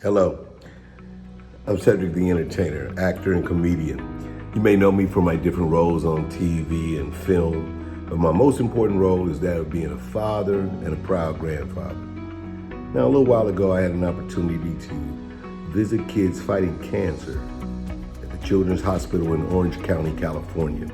Hello, I'm Cedric the Entertainer, actor and comedian. You may know me for my different roles on TV and film, but my most important role is that of being a father and a proud grandfather. Now, a little while ago, I had an opportunity to visit kids fighting cancer at the Children's Hospital in Orange County, California.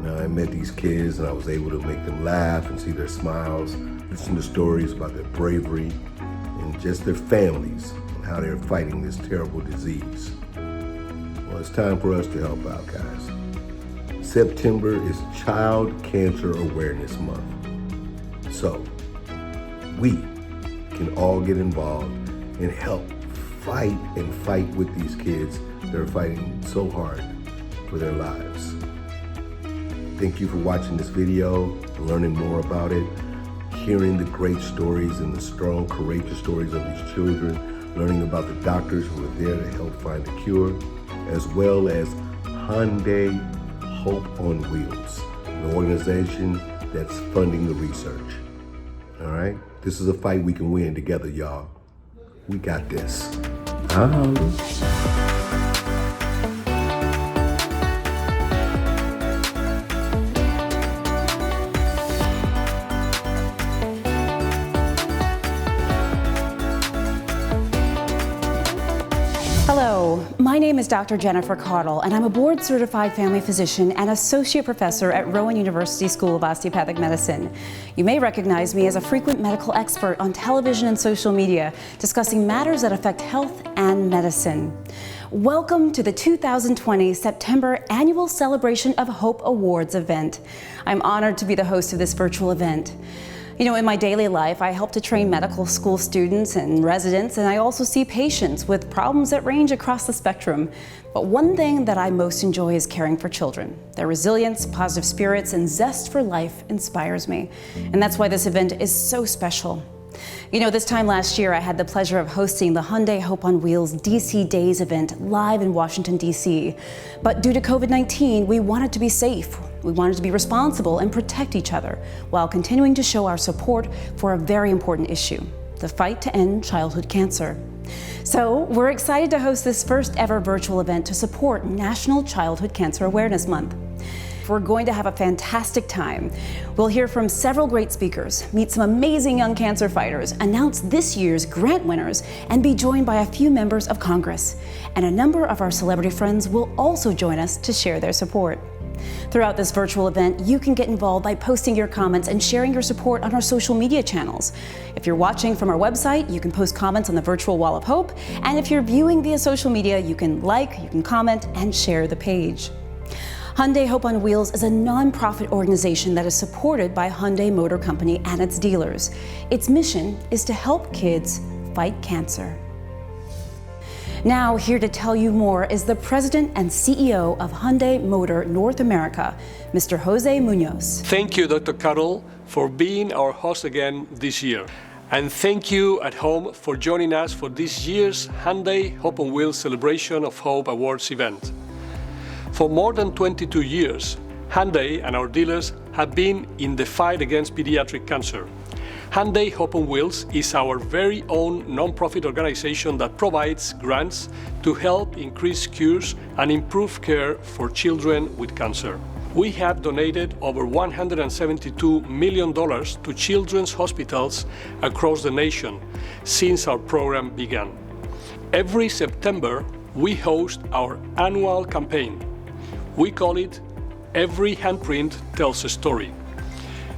Now, I met these kids and I was able to make them laugh and see their smiles, listen to stories about their bravery and just their families and how they're fighting this terrible disease. Well, it's time for us to help out, guys. September is Child Cancer Awareness Month. So, we can all get involved and help fight with these kids that are fighting so hard for their lives. Thank you for watching this video, learning more about it, hearing the great stories and the strong, courageous stories of these children, learning about the doctors who are there to help find a cure, as well as Hyundai Hope on Wheels, an organization that's funding the research. All right? This is a fight we can win together, y'all. We got this. Hello, my name is Dr. Jennifer Caudle, and I'm a board-certified family physician and associate professor at Rowan University School of Osteopathic Medicine. You may recognize me as a frequent medical expert on television and social media, discussing matters that affect health and medicine. Welcome to the 2020 September Annual Celebration of Hope Awards event. I'm honored to be the host of this virtual event. You know, in my daily life, I help to train medical school students and residents, and I also see patients with problems that range across the spectrum. But one thing that I most enjoy is caring for children. Their resilience, positive spirits, and zest for life inspires me. And that's why this event is so special. You know, this time last year, I had the pleasure of hosting the Hyundai Hope on Wheels DC Days event live in Washington, D.C. But due to COVID-19, we wanted to be safe. We wanted to be responsible and protect each other while continuing to show our support for a very important issue, the fight to end childhood cancer. So we're excited to host this first ever virtual event to support National Childhood Cancer Awareness Month. We're going to have a fantastic time. We'll hear from several great speakers, meet some amazing young cancer fighters, announce this year's grant winners, and be joined by a few members of Congress. And a number of our celebrity friends will also join us to share their support. Throughout this virtual event, you can get involved by posting your comments and sharing your support on our social media channels. If you're watching from our website, you can post comments on the virtual wall of hope. And if you're viewing via social media, you can like, you can comment, and share the page. Hyundai Hope on Wheels is a nonprofit organization that is supported by Hyundai Motor Company and its dealers. Its mission is to help kids fight cancer. Now, here to tell you more is the President and CEO of Hyundai Motor North America, Mr. Jose Munoz. Thank you, Dr. Carroll, for being our host again this year. And thank you at home for joining us for this year's Hyundai Hope on Wheels Celebration of Hope Awards event. For more than 22 years, Hyundai and our dealers have been in the fight against pediatric cancer. Hyundai Hope on Wheels is our very own non-profit organization that provides grants to help increase cures and improve care for children with cancer. We have donated over $172 million to children's hospitals across the nation since our program began. Every September, we host our annual campaign. We call it Every Handprint Tells a Story.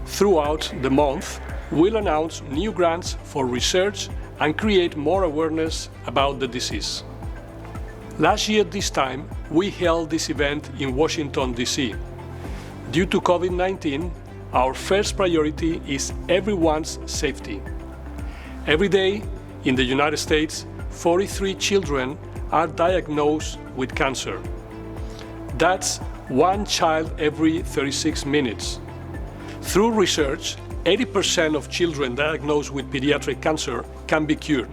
Throughout the month, we'll announce new grants for research and create more awareness about the disease. Last year this time, we held this event in Washington, D.C. Due to COVID-19, our first priority is everyone's safety. Every day in the United States, 43 children are diagnosed with cancer. That's one child every 36 minutes. Through research, 80% of children diagnosed with pediatric cancer can be cured.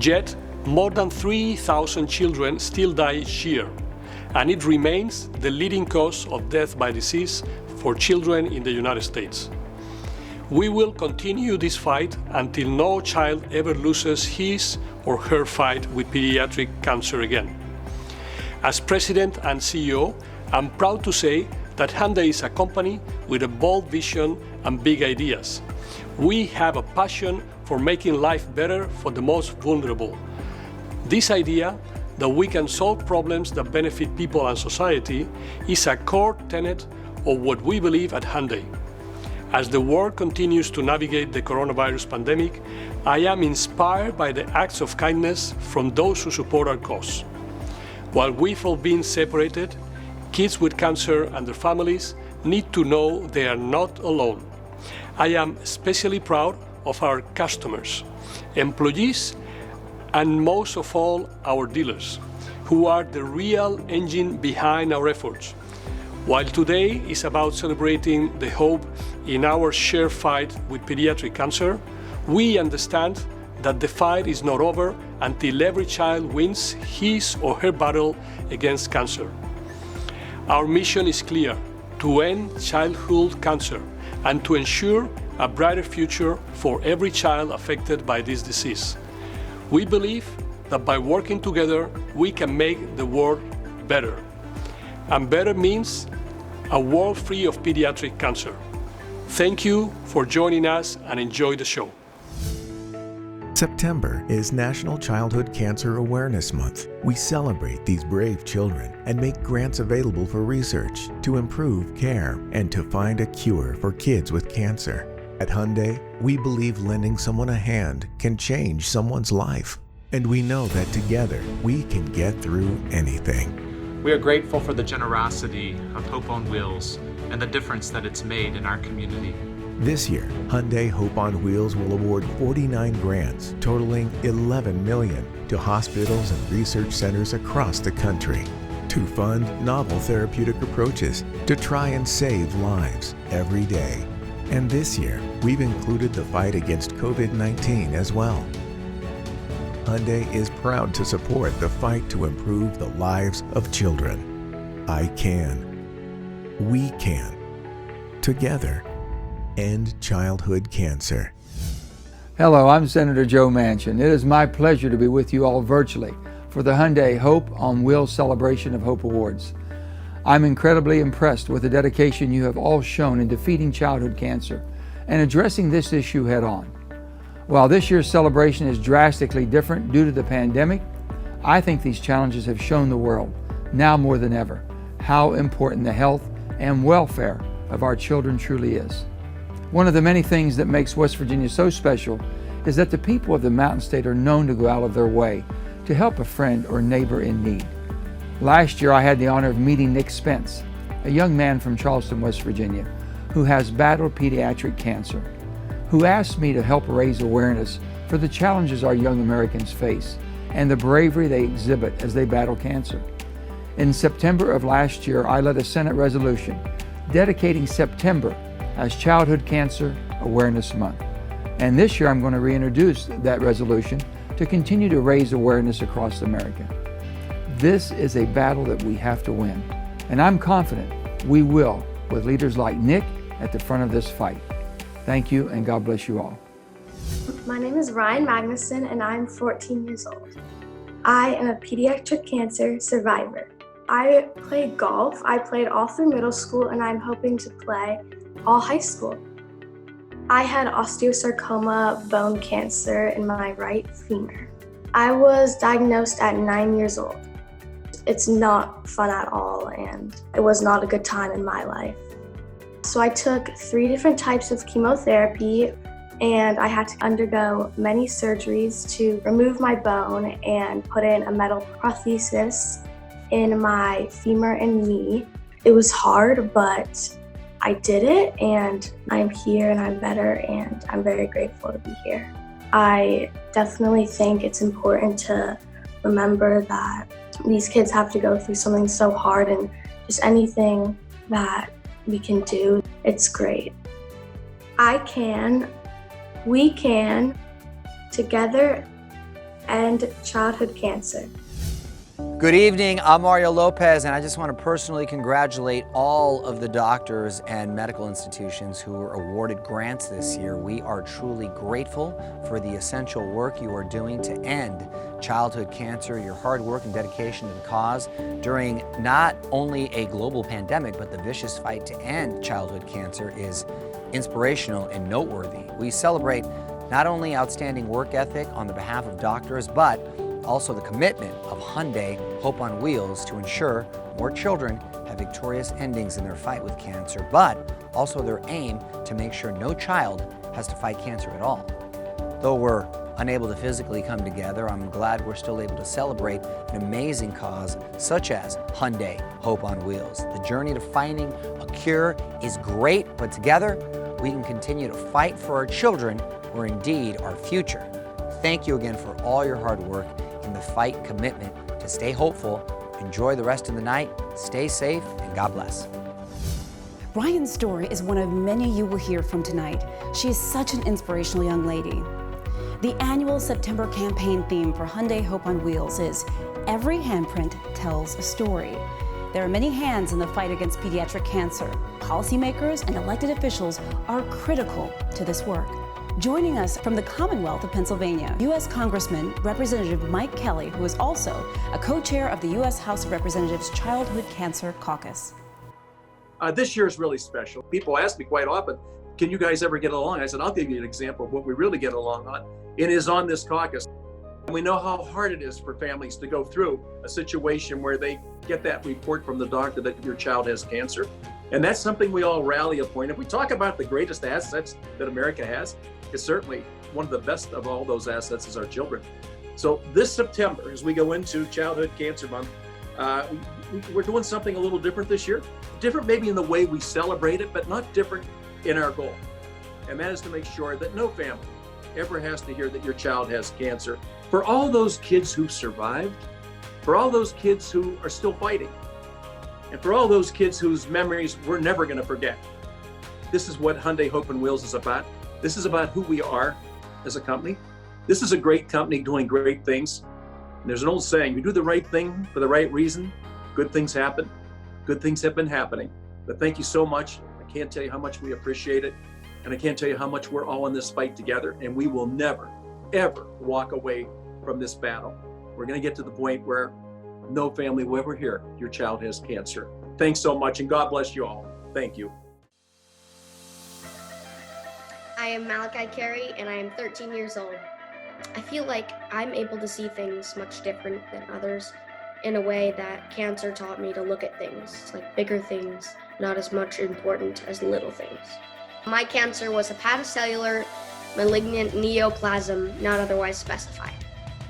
Yet, more than 3,000 children still die each year, and it remains the leading cause of death by disease for children in the United States. We will continue this fight until no child ever loses his or her fight with pediatric cancer again. As President and CEO, I'm proud to say that Hyundai is a company with a bold vision and big ideas. We have a passion for making life better for the most vulnerable. This idea that we can solve problems that benefit people and society is a core tenet of what we believe at Hyundai. As the world continues to navigate the coronavirus pandemic, I am inspired by the acts of kindness from those who support our cause. While we've all been separated, kids with cancer and their families need to know they are not alone. I am especially proud of our customers, employees, and most of all, our dealers, who are the real engine behind our efforts. While today is about celebrating the hope in our shared fight with pediatric cancer, we understand that the fight is not over until every child wins his or her battle against cancer. Our mission is clear: to end childhood cancer and to ensure a brighter future for every child affected by this disease. We believe that by working together, we can make the world better. And better means a world free of pediatric cancer. Thank you for joining us and enjoy the show. September is National Childhood Cancer Awareness Month. We celebrate these brave children and make grants available for research to improve care and to find a cure for kids with cancer. At Hyundai, we believe lending someone a hand can change someone's life. And we know that together we can get through anything. We are grateful for the generosity of Hope on Wheels and the difference that it's made in our community. This year, Hyundai Hope on Wheels will award 49 grants totaling $11 million to hospitals and research centers across the country to fund novel therapeutic approaches to try and save lives every day. And this year, we've included the fight against COVID-19 as well. Hyundai is proud to support the fight to improve the lives of children. I can. We can. Together, end childhood cancer. Hello, I'm Senator Joe Manchin. It is my pleasure to be with you all virtually for the Hyundai Hope on Wheels Celebration of Hope Awards. I'm incredibly impressed with the dedication you have all shown in defeating childhood cancer and addressing this issue head on. While this year's celebration is drastically different due to the pandemic, I think these challenges have shown the world, now more than ever, how important the health and welfare of our children truly is. One of the many things that makes West Virginia so special is that the people of the Mountain State are known to go out of their way to help a friend or neighbor in need. Last year, I had the honor of meeting Nick Spence, a young man from Charleston, West Virginia, who has battled pediatric cancer, who asked me to help raise awareness for the challenges our young Americans face and the bravery they exhibit as they battle cancer. In September of last year, I led a Senate resolution dedicating September as Childhood Cancer Awareness Month. And this year, I'm going to reintroduce that resolution to continue to raise awareness across America. This is a battle that we have to win, and I'm confident we will, with leaders like Nick at the front of this fight. Thank you, and God bless you all. My name is Ryan Magnuson, and I'm 14 years old. I am a pediatric cancer survivor. I played golf. I played all through middle school, and I'm hoping to play all high school. I had osteosarcoma bone cancer in my right femur. I was diagnosed at 9 years old. It's not fun at all, and it was not a good time in my life. So I took 3 different types of chemotherapy, and I had to undergo many surgeries to remove my bone and put in a metal prosthesis in my femur and knee. It was hard, but I did it, and I'm here and I'm better, and I'm very grateful to be here. I definitely think it's important to remember that these kids have to go through something so hard, and just anything that we can do, it's great. I can, we can, together end childhood cancer. Good evening, I'm Mario Lopez, and I just want to personally congratulate all of the doctors and medical institutions who were awarded grants this year. We are truly grateful for the essential work you are doing to end childhood cancer, your hard work and dedication to the cause during not only a global pandemic, but the vicious fight to end childhood cancer is inspirational and noteworthy. We celebrate not only outstanding work ethic on the behalf of doctors, but also the commitment of Hyundai Hope on Wheels to ensure more children have victorious endings in their fight with cancer, but also their aim to make sure no child has to fight cancer at all. Though we're unable to physically come together, I'm glad we're still able to celebrate an amazing cause such as Hyundai Hope on Wheels. The journey to finding a cure is great, but together we can continue to fight for our children, who are indeed our future. Thank you again for all your hard work in the fight commitment to stay hopeful. Enjoy the rest of the night, stay safe, and God bless. Ryan's story is one of many you will hear from tonight. She is such an inspirational young lady. The annual September campaign theme for Hyundai Hope on Wheels is Every Handprint Tells a Story. There are many hands in the fight against pediatric cancer. Policymakers and elected officials are critical to this work. Joining us from the Commonwealth of Pennsylvania, U.S. Congressman Representative Mike Kelly, who is also a co-chair of the U.S. House of Representatives Childhood Cancer Caucus. This year is really special. People ask me quite often, can you guys ever get along? I said, I'll give you an example of what we really get along on. It is on this caucus. And we know how hard it is for families to go through a situation where they get that report from the doctor that your child has cancer. And that's something we all rally upon. If we talk about the greatest assets that America has, it's certainly one of the best of all those assets is our children. So this September, as we go into Childhood Cancer Month, we're doing something a little different this year. Different maybe in the way we celebrate it, but not different in our goal. And that is to make sure that no family ever has to hear that your child has cancer. For all those kids who've survived, for all those kids who are still fighting, and for all those kids whose memories we're never going to forget. This is what Hyundai Hope on Wheels is about. This is about who we are as a company. This is a great company doing great things. And there's an old saying, you do the right thing for the right reason, good things happen. Good things have been happening. But thank you so much. I can't tell you how much we appreciate it. And I can't tell you how much we're all in this fight together. And we will never, ever walk away from this battle. We're going to get to the point where no family will ever hear your child has cancer. Thanks so much, and God bless you all. Thank you. I am Malachi Carey, and I am 13 years old. I feel like I'm able to see things much different than others in a way that cancer taught me to look at things, like bigger things, not as much important as little things. My cancer was hepatocellular malignant neoplasm, not otherwise specified.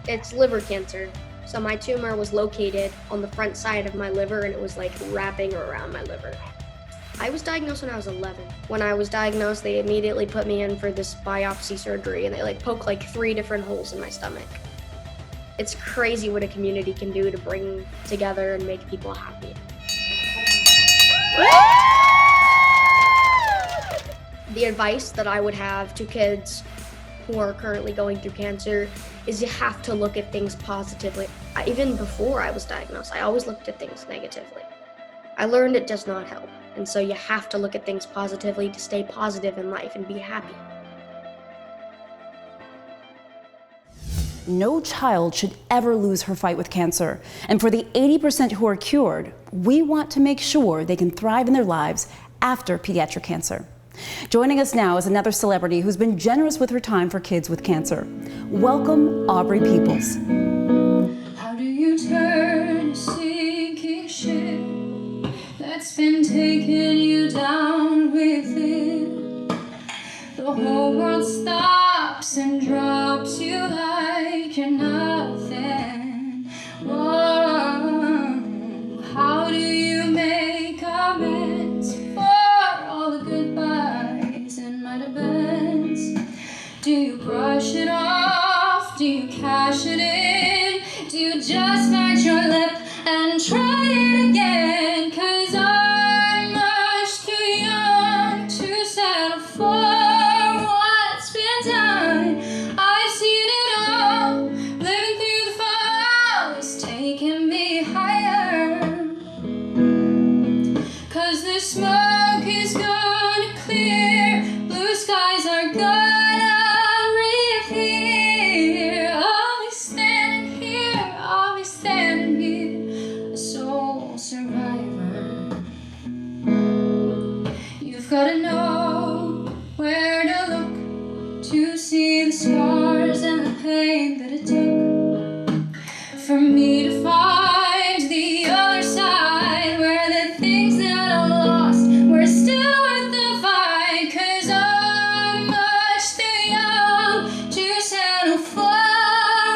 It's liver cancer. So my tumor was located on the front side of my liver, and it was like wrapping around my liver. I was diagnosed when I was 11. When I was diagnosed, they immediately put me in for this biopsy surgery, and they poked 3 different holes in my stomach. It's crazy what a community can do to bring together and make people happy. The advice that I would have to kids who are currently going through cancer is you have to look at things positively. Even before I was diagnosed, I always looked at things negatively. I learned it does not help, and so you have to look at things positively to stay positive in life and be happy. No child should ever lose her fight with cancer. And for the 80% who are cured, we want to make sure they can thrive in their lives after pediatric cancer. Joining us now is another celebrity who's been generous with her time for kids with cancer. Welcome, Aubrey Peoples. How do you turn a sinking ship that's been taking you down with it? The whole world stops and drops you like you're nothing. Whoa. How do you make amends for all the goodbyes and might have beens? Do you brush it off? Do you cash it in? Do you just bite your lip and try it again? 'Cause I'm much too young to settle for what's been done. I've seen it all, living through the falls, taking me gotta know where to look to see the scars and the pain that it took for me to find the other side, where the things that I lost were still worth the fight. 'Cause I'm much too young to settle for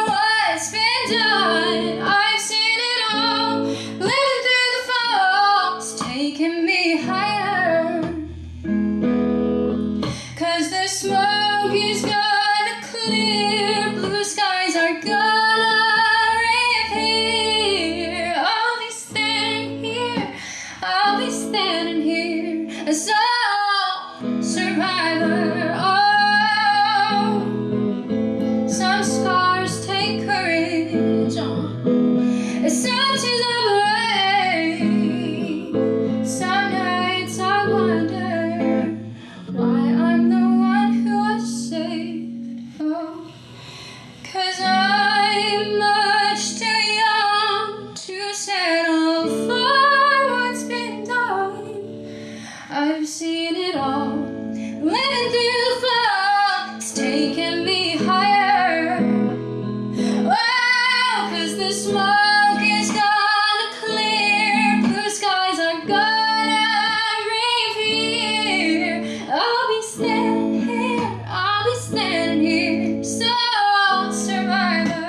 what's been done. I've seen it all, living through the falls, taking me higher. 'Cause the smoke is gonna clear, blue skies are gonna reappear. I'll be standing here, I'll be standing here, a sole survivor. Oh, some scars take courage, such as I brave. Some nights I wonder why I'm the one who was saved. Oh, 'cause I'm much too young to settle for what's been done. I've seen it all, living through the fall, it's taking me higher. Oh, 'cause the smoke is gonna clear, blue skies are gonna reappear. I'll be standing here, I'll be standing here, sole survivor.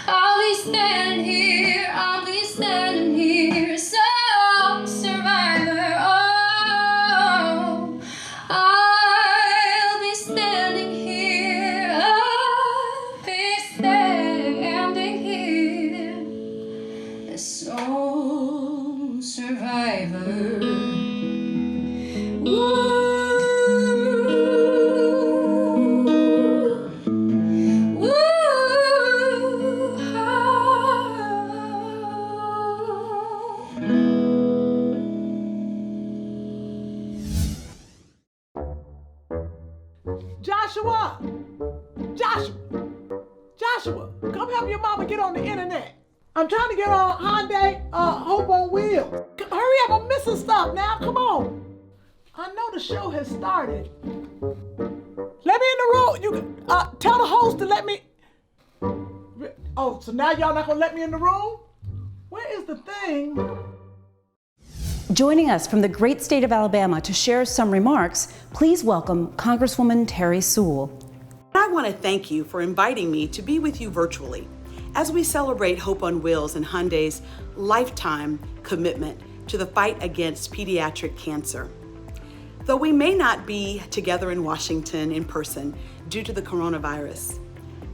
I'll be standing here, I'll be standing here, sole survivor. Oh, I'll be standing here, I'll be standing here, a sole survivor. Joshua, come help your mama get on the internet. I'm trying to get on Hyundai Hope on Wheels. Hurry up, I'm missing stuff now, come on. I know the show has started. Let me in the room. You tell the host to let me. Oh, so now y'all not gonna let me in the room? Where is the thing? Joining us from the great state of Alabama to share some remarks, please welcome Congresswoman Terry Sewell. I want to thank you for inviting me to be with you virtually as we celebrate Hope on Wheels and Hyundai's lifetime commitment to the fight against pediatric cancer. Though we may not be together in Washington in person due to the coronavirus,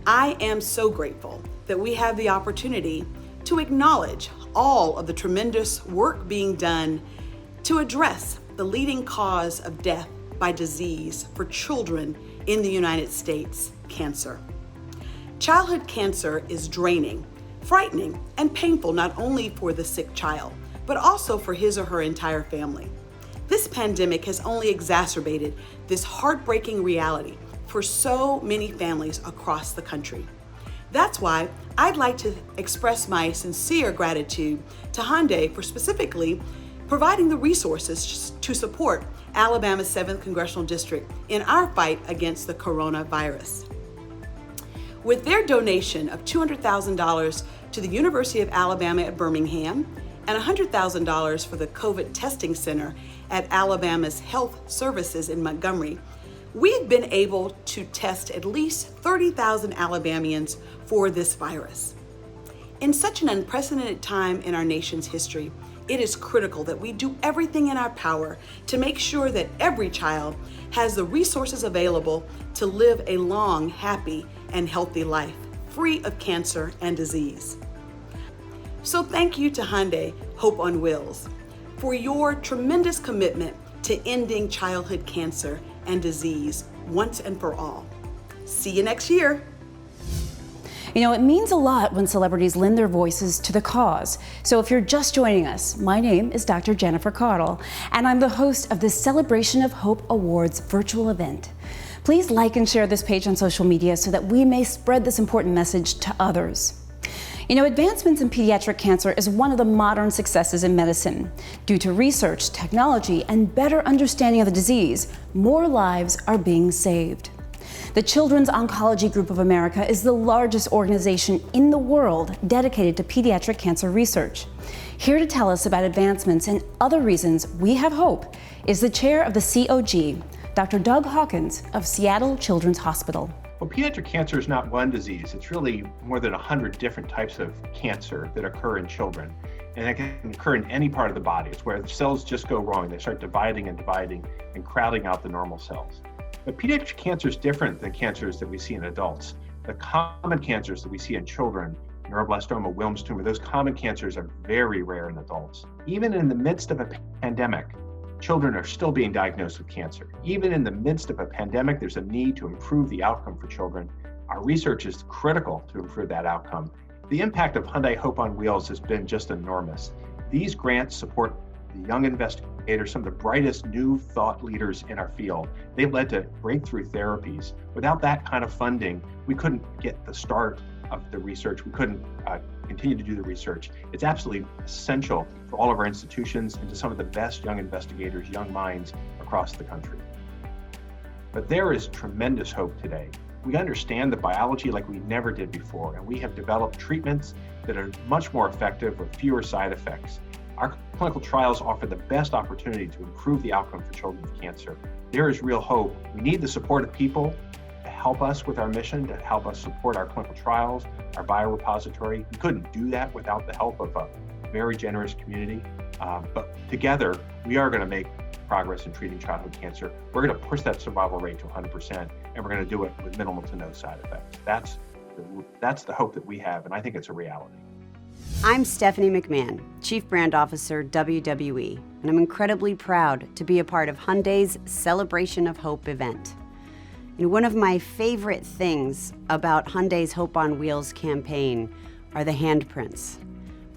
I am so grateful that we have the opportunity to acknowledge all of the tremendous work being done to address the leading cause of death by disease for children in the United States, cancer. Childhood cancer is draining, frightening, and painful not only for the sick child, but also for his or her entire family. This pandemic has only exacerbated this heartbreaking reality for so many families across the country. That's why I'd like to express my sincere gratitude to Hyundai for specifically providing the resources to support Alabama's 7th Congressional District in our fight against the coronavirus. With their donation of $200,000 to the University of Alabama at Birmingham and $100,000 for the COVID testing center at Alabama's Health Services in Montgomery, we've been able to test at least 30,000 Alabamians for this virus. In such an unprecedented time in our nation's history, it is critical that we do everything in our power to make sure that every child has the resources available to live a long, happy, and healthy life, free of cancer and disease. So thank you to Hyundai Hope on Wheels for your tremendous commitment to ending childhood cancer and disease once and for all. See you next year. You know, it means a lot when celebrities lend their voices to the cause. So if you're just joining us, my name is Dr. Jennifer Caudle, and I'm the host of the Celebration of Hope Awards virtual event. Please like and share this page on social media so that we may spread this important message to others. You know, advancements in pediatric cancer is one of the modern successes in medicine. Due to research, technology, and better understanding of the disease, more lives are being saved. The Children's Oncology Group of America is the largest organization in the world dedicated to pediatric cancer research. Here to tell us about advancements and other reasons we have hope is the chair of the COG, Dr. Doug Hawkins of Seattle Children's Hospital. Well, pediatric cancer is not one disease. It's really more than 100 different types of cancer that occur in children. And it can occur in any part of the body. It's where the cells just go wrong. They start dividing and crowding out the normal cells. But pediatric cancer is different than cancers that we see in adults. The common cancers that we see in children, neuroblastoma, Wilms tumor, those common cancers are very rare in adults. Even in the midst of a pandemic, children are still being diagnosed with cancer. Even in the midst of a pandemic, there's a need to improve the outcome for children. Our research is critical to improve that outcome. The impact of Hyundai Hope on Wheels has been just enormous. These grants support the young investigators, some of the brightest new thought leaders in our field. They've led to breakthrough therapies. Without that kind of funding, we couldn't get the start of the research. We couldn't continue to do the research. It's absolutely essential for all of our institutions and to some of the best young investigators, young minds across the country. But there is tremendous hope today. We understand the biology like we never did before, and we have developed treatments that are much more effective with fewer side effects. Our clinical trials offer the best opportunity to improve the outcome for children with cancer. There is real hope. We need the support of people to help us with our mission, to help us support our clinical trials, our biorepository. We couldn't do that without the help of a very generous community. But together, we are going to make progress in treating childhood cancer. We're going to push that survival rate to 100%, and we're going to do it with minimal to no side effects. That's the hope that we have, and I think it's a reality. I'm Stephanie McMahon, Chief Brand Officer, WWE, and I'm incredibly proud to be a part of Hyundai's Celebration of Hope event. And one of my favorite things about Hyundai's Hope on Wheels campaign are the handprints,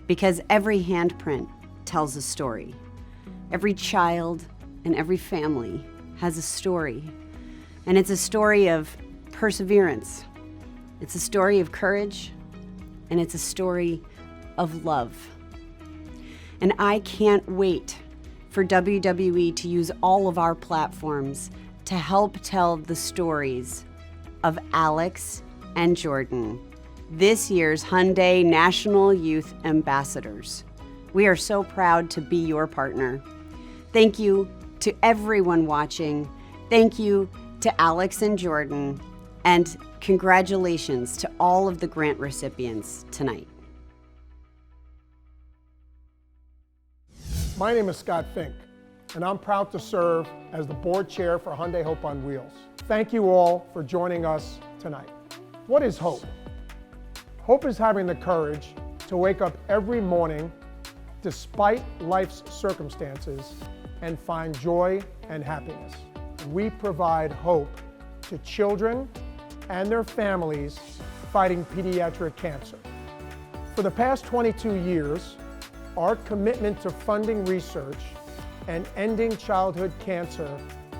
because every handprint tells a story. Every child and every family has a story, and it's a story of perseverance. It's a story of courage, and it's a story of love. And I can't wait for WWE to use all of our platforms to help tell the stories of Alex and Jordan, this year's Hyundai National Youth Ambassadors. We are so proud to be your partner. Thank you to everyone watching. Thank you to Alex and Jordan, and congratulations to all of the grant recipients tonight. My name is Scott Fink, and I'm proud to serve as the board chair for Hyundai Hope on Wheels. Thank you all for joining us tonight. What is hope? Hope is having the courage to wake up every morning despite life's circumstances and find joy and happiness. We provide hope to children and their families fighting pediatric cancer. For the past 22 years, our commitment to funding research and ending childhood cancer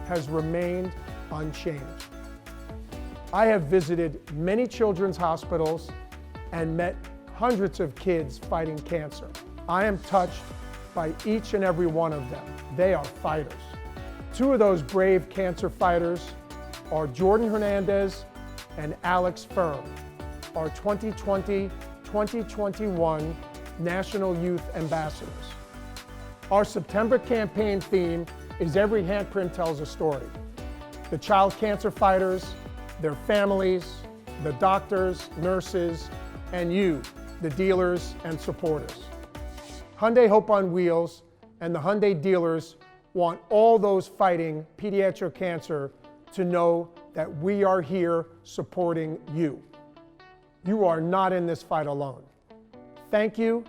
has remained unchanged. I have visited many children's hospitals and met hundreds of kids fighting cancer. I am touched by each and every one of them. They are fighters. Two of those brave cancer fighters are Jordan Hernandez and Alex Firm, our 2020-2021 National Youth Ambassadors. Our September campaign theme is Every Handprint Tells a Story. The child cancer fighters, their families, the doctors, nurses, and you, the dealers and supporters. Hyundai Hope on Wheels and the Hyundai dealers want all those fighting pediatric cancer to know that we are here supporting you. You are not in this fight alone. Thank you,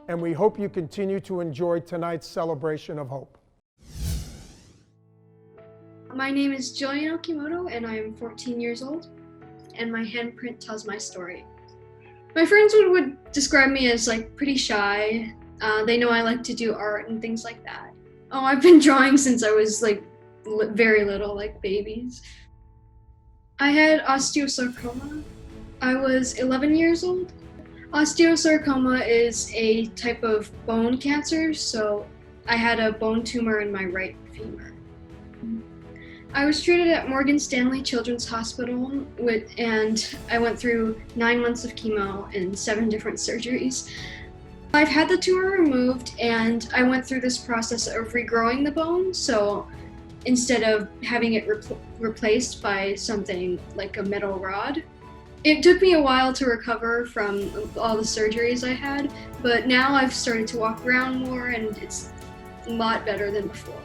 and we hope you continue to enjoy tonight's celebration of hope. My name is Jillian Okimoto, and I am 14 years old, and my handprint tells my story. My friends would describe me as pretty shy. They know I like to do art and things like that. Oh, I've been drawing since I was very little, like babies. I had osteosarcoma. I was 11 years old. Osteosarcoma is a type of bone cancer, so I had a bone tumor in my right femur. I was treated at Morgan Stanley Children's Hospital and I went through 9 months of chemo and 7 different surgeries. I've had the tumor removed and I went through this process of regrowing the bone, so instead of having it replaced by something like a metal rod. It took me a while to recover from all the surgeries I had, but now I've started to walk around more and it's a lot better than before.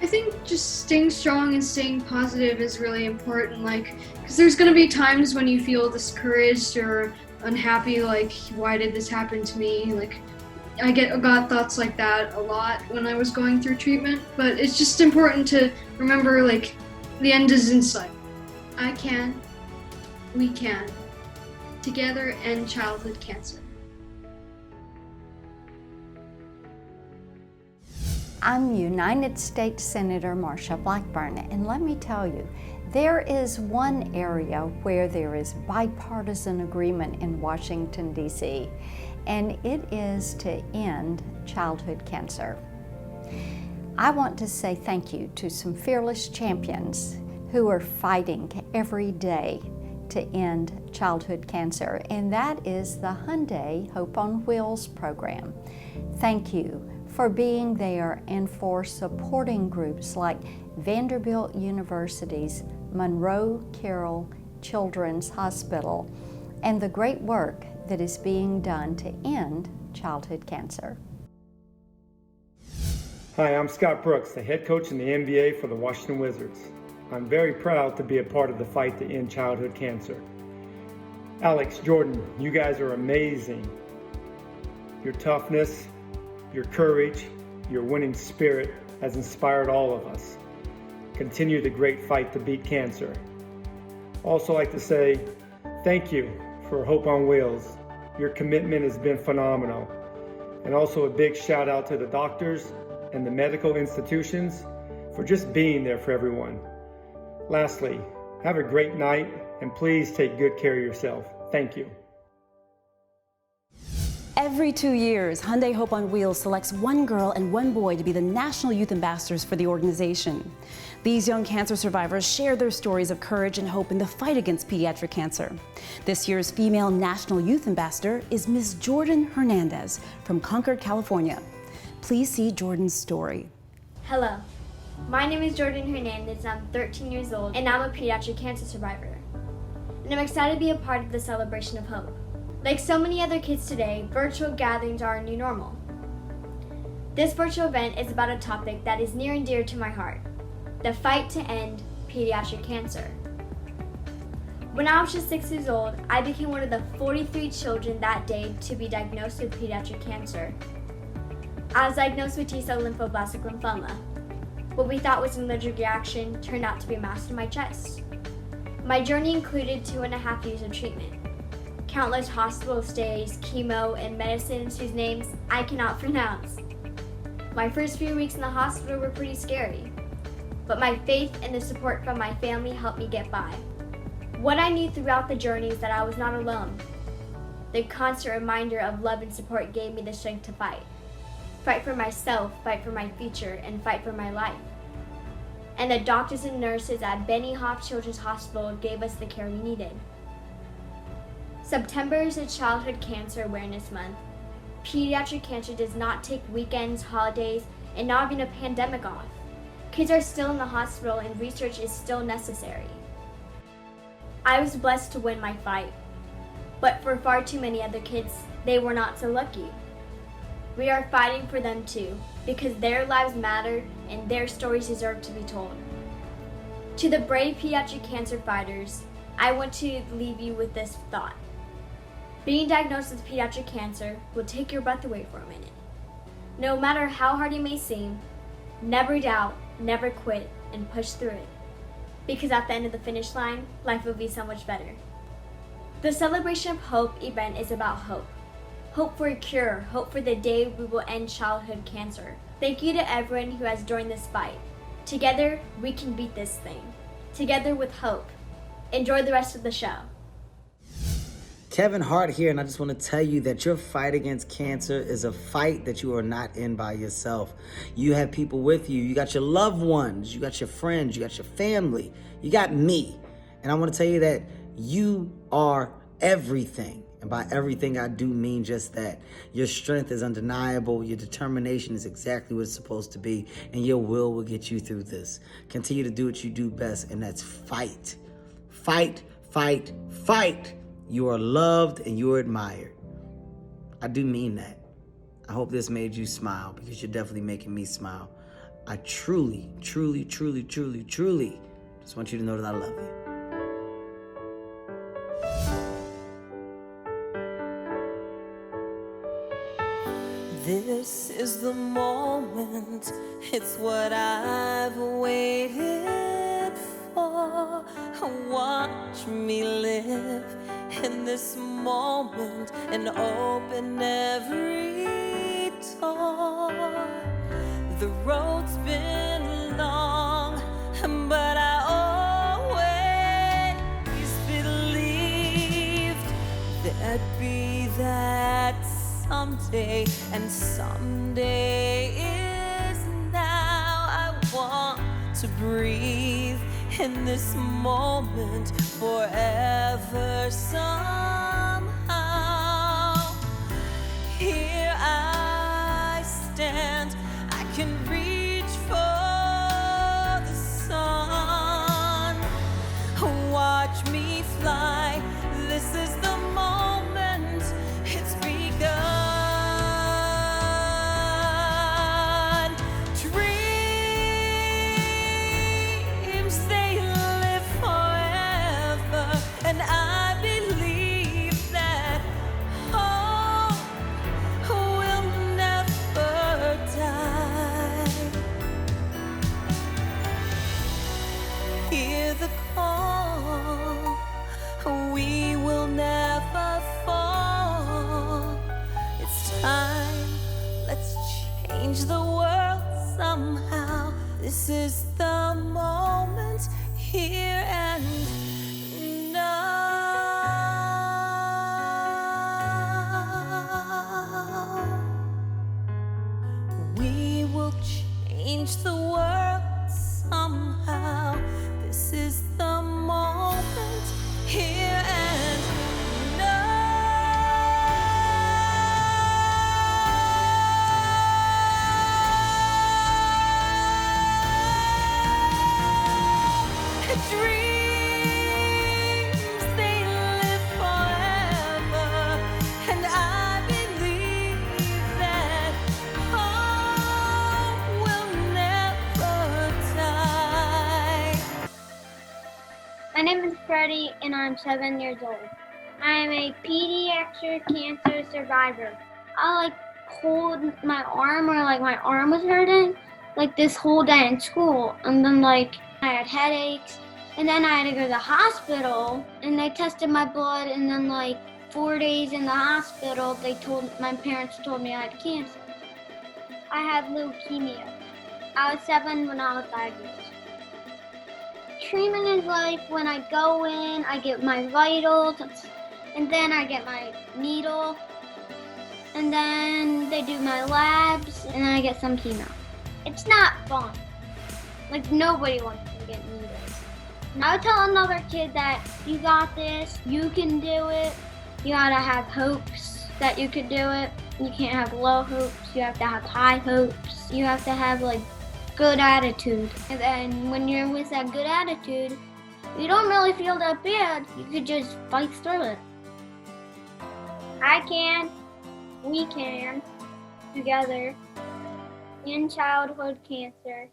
I think just staying strong and staying positive is really important, because there's going to be times when you feel discouraged or unhappy, like, why did this happen to me? I got thoughts like that a lot when I was going through treatment, but it's just important to remember, the end is in sight. I can. We can. Together end childhood cancer. I'm United States Senator Marsha Blackburn, and let me tell you, there is one area where there is bipartisan agreement in Washington, D.C., and it is to end childhood cancer. I want to say thank you to some fearless champions who are fighting every day to end childhood cancer, and that is the Hyundai Hope on Wheels program. Thank you for being there and for supporting groups like Vanderbilt University's Monroe Carroll Children's Hospital and the great work that is being done to end childhood cancer. Hi, I'm Scott Brooks, the head coach in the NBA for the Washington Wizards. I'm very proud to be a part of the fight to end childhood cancer. Alex, Jordan, you guys are amazing. Your toughness, your courage, your winning spirit has inspired all of us. Continue the great fight to beat cancer. Also like to say thank you for Hope on Wheels. Your commitment has been phenomenal. And also a big shout out to the doctors and the medical institutions for just being there for everyone. Lastly, have a great night and please take good care of yourself. Thank you. Every 2 years, Hyundai Hope on Wheels selects one girl and one boy to be the national youth ambassadors for the organization. These young cancer survivors share their stories of courage and hope in the fight against pediatric cancer. This year's female national youth ambassador is Ms. Jordan Hernandez from Concord, California. Please see Jordan's story. Hello, my name is Jordan Hernandez. I'm 13 years old and I'm a pediatric cancer survivor. And I'm excited to be a part of the celebration of hope. Like so many other kids today, virtual gatherings are a new normal. This virtual event is about a topic that is near and dear to my heart, the fight to end pediatric cancer. When I was just 6 years old, I became one of the 43 children that day to be diagnosed with pediatric cancer. I was diagnosed with T-cell lymphoblastic lymphoma. What we thought was an allergic reaction turned out to be a mass in my chest. My journey included 2.5 years of treatment. Countless hospital stays, chemo, and medicines whose names I cannot pronounce. My first few weeks in the hospital were pretty scary, but my faith and the support from my family helped me get by. What I knew throughout the journey is that I was not alone. The constant reminder of love and support gave me the strength to fight. Fight for myself, fight for my future, and fight for my life. And the doctors and nurses at Benny Hoff Children's Hospital gave us the care we needed. September is a Childhood Cancer Awareness Month. Pediatric cancer does not take weekends, holidays, and not even a pandemic off. Kids are still in the hospital and research is still necessary. I was blessed to win my fight, but for far too many other kids, they were not so lucky. We are fighting for them too, because their lives matter and their stories deserve to be told. To the brave pediatric cancer fighters, I want to leave you with this thought. Being diagnosed with pediatric cancer will take your breath away for a minute. No matter how hard it may seem, never doubt, never quit, and push through it. Because at the end of the finish line, life will be so much better. The Celebration of Hope event is about hope. Hope for a cure, hope for the day we will end childhood cancer. Thank you to everyone who has joined this fight. Together, we can beat this thing. Together with hope. Enjoy the rest of the show. Kevin Hart here, and I just want to tell you that your fight against cancer is a fight that you are not in by yourself. You have people with you. You got your loved ones, you got your friends, you got your family, you got me. And I want to tell you that you are everything. And by everything, I do mean just that. Your strength is undeniable. Your determination is exactly what it's supposed to be. And your will get you through this. Continue to do what you do best, and that's fight. Fight, fight, fight. You are loved and you are admired. I do mean that. I hope this made you smile, because you're definitely making me smile. I truly, truly, truly, truly, truly just want you to know that I love you. This is the moment, it's what I've waited for. Watch me live in this moment and open every door. The road's been long, but I always believed there'd be that someday, and someday is now. I want to breathe in this moment forever somehow. Here I stand, I can reach for the sun. Watch me fly, this is the moment, it's begun. And I believe that hope will never die. Hear the call, we will never fall. It's time, let's change the world somehow. This is the moment, here and we will change the world somehow. This is the moment, here and now. Dreams, they live forever, and I believe that hope will never die. My name is Freddie and I'm 7 years old. I am a pediatric cancer survivor. I pulled my arm, or my arm was hurting this whole day in school, and then I had headaches, and then I had to go to the hospital, and they tested my blood, and then 4 days in the hospital, my parents told me I had cancer. I have leukemia. I was 7 when I was diagnosed. Treatment is when I go in, I get my vitals, and then I get my needle, and then they do my labs, and then I get some chemo. It's not fun. Nobody wants to get needles. And I would tell another kid that you got this, you can do it. You gotta have hopes that you could do it. You can't have low hopes, you have to have high hopes. You have to have good attitude. And then when you're with that good attitude, you don't really feel that bad. You could just fight through it. I can, we can, together, in childhood cancer.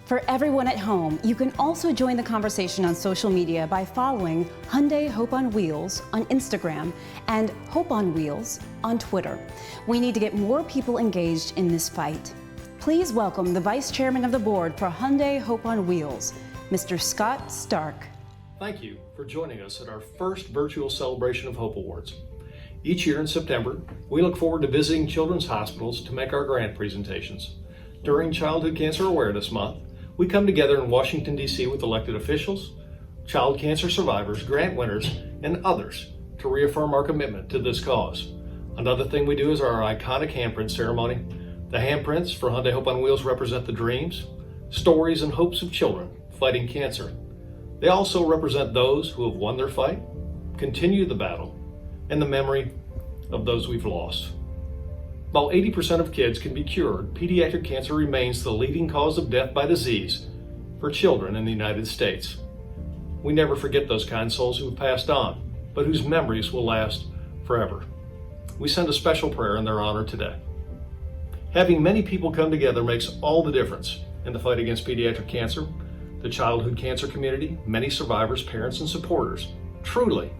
For everyone at home, you can also join the conversation on social media by following Hyundai Hope on Wheels on Instagram and Hope on Wheels on Twitter. We need to get more people engaged in this fight. Please welcome the Vice Chairman of the Board for Hyundai Hope on Wheels, Mr. Scott Stark. Thank you for joining us at our first virtual Celebration of Hope Awards. Each year in September, we look forward to visiting children's hospitals to make our grant presentations. During Childhood Cancer Awareness Month, we come together in Washington, D.C. with elected officials, child cancer survivors, grant winners, and others to reaffirm our commitment to this cause. Another thing we do is our iconic handprint ceremony. The handprints for Hyundai Hope on Wheels represent the dreams, stories, and hopes of children fighting cancer. They also represent those who have won their fight, continue the battle, and the memory of those we've lost. While 80% of kids can be cured, pediatric cancer remains the leading cause of death by disease for children in the United States. We never forget those kind souls who have passed on, but whose memories will last forever. We send a special prayer in their honor today. Having many people come together makes all the difference in the fight against pediatric cancer. The childhood cancer community, many survivors, parents, and supporters truly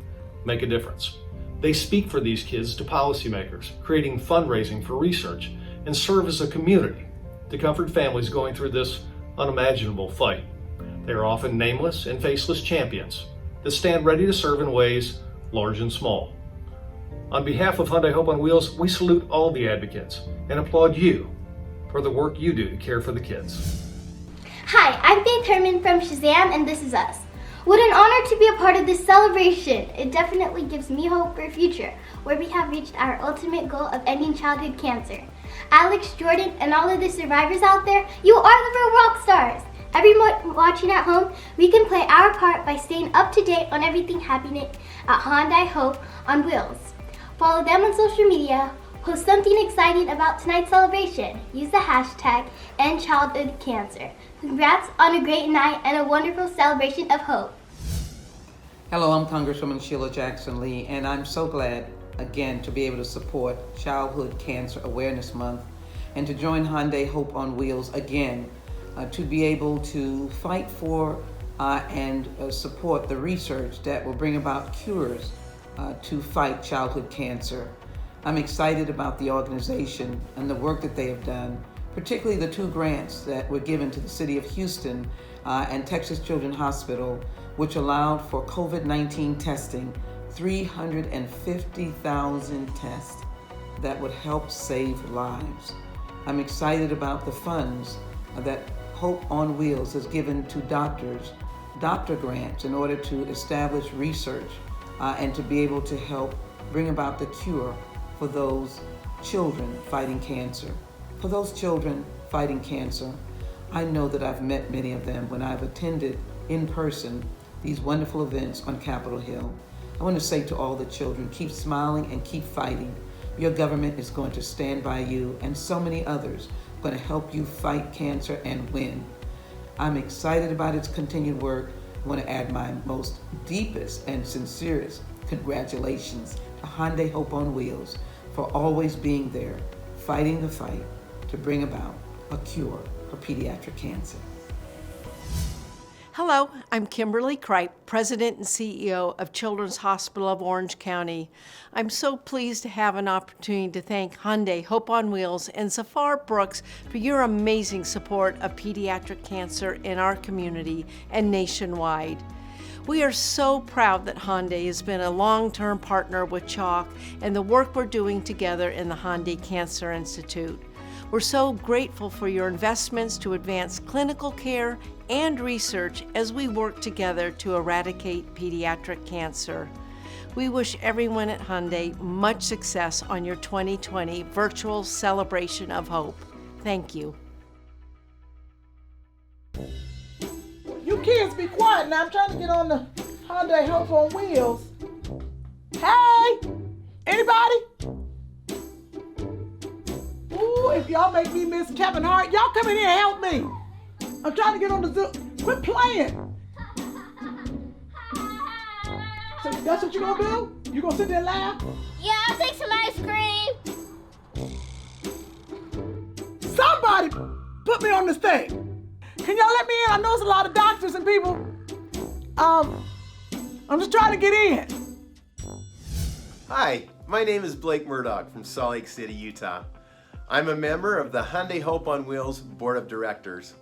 make a difference. They speak for these kids to policymakers, creating fundraising for research, and serve as a community to comfort families going through this unimaginable fight. They are often nameless and faceless champions that stand ready to serve in ways large and small. On behalf of Hyundai Hope on Wheels, we salute all the advocates and applaud you for the work you do to care for the kids. Hi, I'm Faith Herman from Shazam, and this is us. What an honor to be a part of this celebration. It definitely gives me hope for a future where we have reached our ultimate goal of ending childhood cancer. Alex, Jordan, and all of the survivors out there, you are the real rock stars. Everyone watching at home, we can play our part by staying up to date on everything happening at Hyundai Hope on Wheels. Follow them on social media, post something exciting about tonight's celebration. Use the hashtag #EndChildhoodCancer. Congrats on a great night and a wonderful celebration of hope. Hello, I'm Congresswoman Sheila Jackson Lee, and I'm so glad again to be able to support Childhood Cancer Awareness Month and to join Hyundai Hope on Wheels again to be able to fight for and support the research that will bring about cures to fight childhood cancer. I'm excited about the organization and the work that they have done, particularly the 2 grants that were given to the City of Houston and Texas Children's Hospital, which allowed for COVID-19 testing, 350,000 tests that would help save lives. I'm excited about the funds that Hope on Wheels has given to doctors, doctor grants in order to establish research and to be able to help bring about the cure for those children fighting cancer. For those children fighting cancer, I know that I've met many of them when I've attended in person these wonderful events on Capitol Hill. I want to say to all the children, keep smiling and keep fighting. Your government is going to stand by you and so many others are going to help you fight cancer and win. I'm excited about its continued work. I want to add my most deepest and sincerest congratulations to Hyundai Hope on Wheels for always being there, fighting the fight to bring about a cure for pediatric cancer. Hello, I'm Kimberly Kripe, President and CEO of Children's Hospital of Orange County. I'm so pleased to have an opportunity to thank Hyundai Hope on Wheels and Zafar Brooks for your amazing support of pediatric cancer in our community and nationwide. We are so proud that Hyundai has been a long-term partner with CHOC and the work we're doing together in the Hyundai Cancer Institute. We're so grateful for your investments to advance clinical care and research as we work together to eradicate pediatric cancer. We wish everyone at Hyundai much success on your 2020 virtual celebration of hope. Thank you. You kids be quiet now. I'm trying to get on the Hyundai Hope on Wheels. Hey! Anybody? Ooh, if y'all make me miss Kevin Hart, y'all come in here and help me. I'm trying to get on the Zoom. Quit playing. So that's what you gonna do? You gonna sit there and laugh? Yeah, I'll take some ice cream. Somebody put me on this thing. Can y'all let me in? I know it's a lot of doctors and people. I'm just trying to get in. Hi, my name is Blake Murdoch from Salt Lake City, Utah. I'm a member of the Hyundai Hope on Wheels Board of Directors.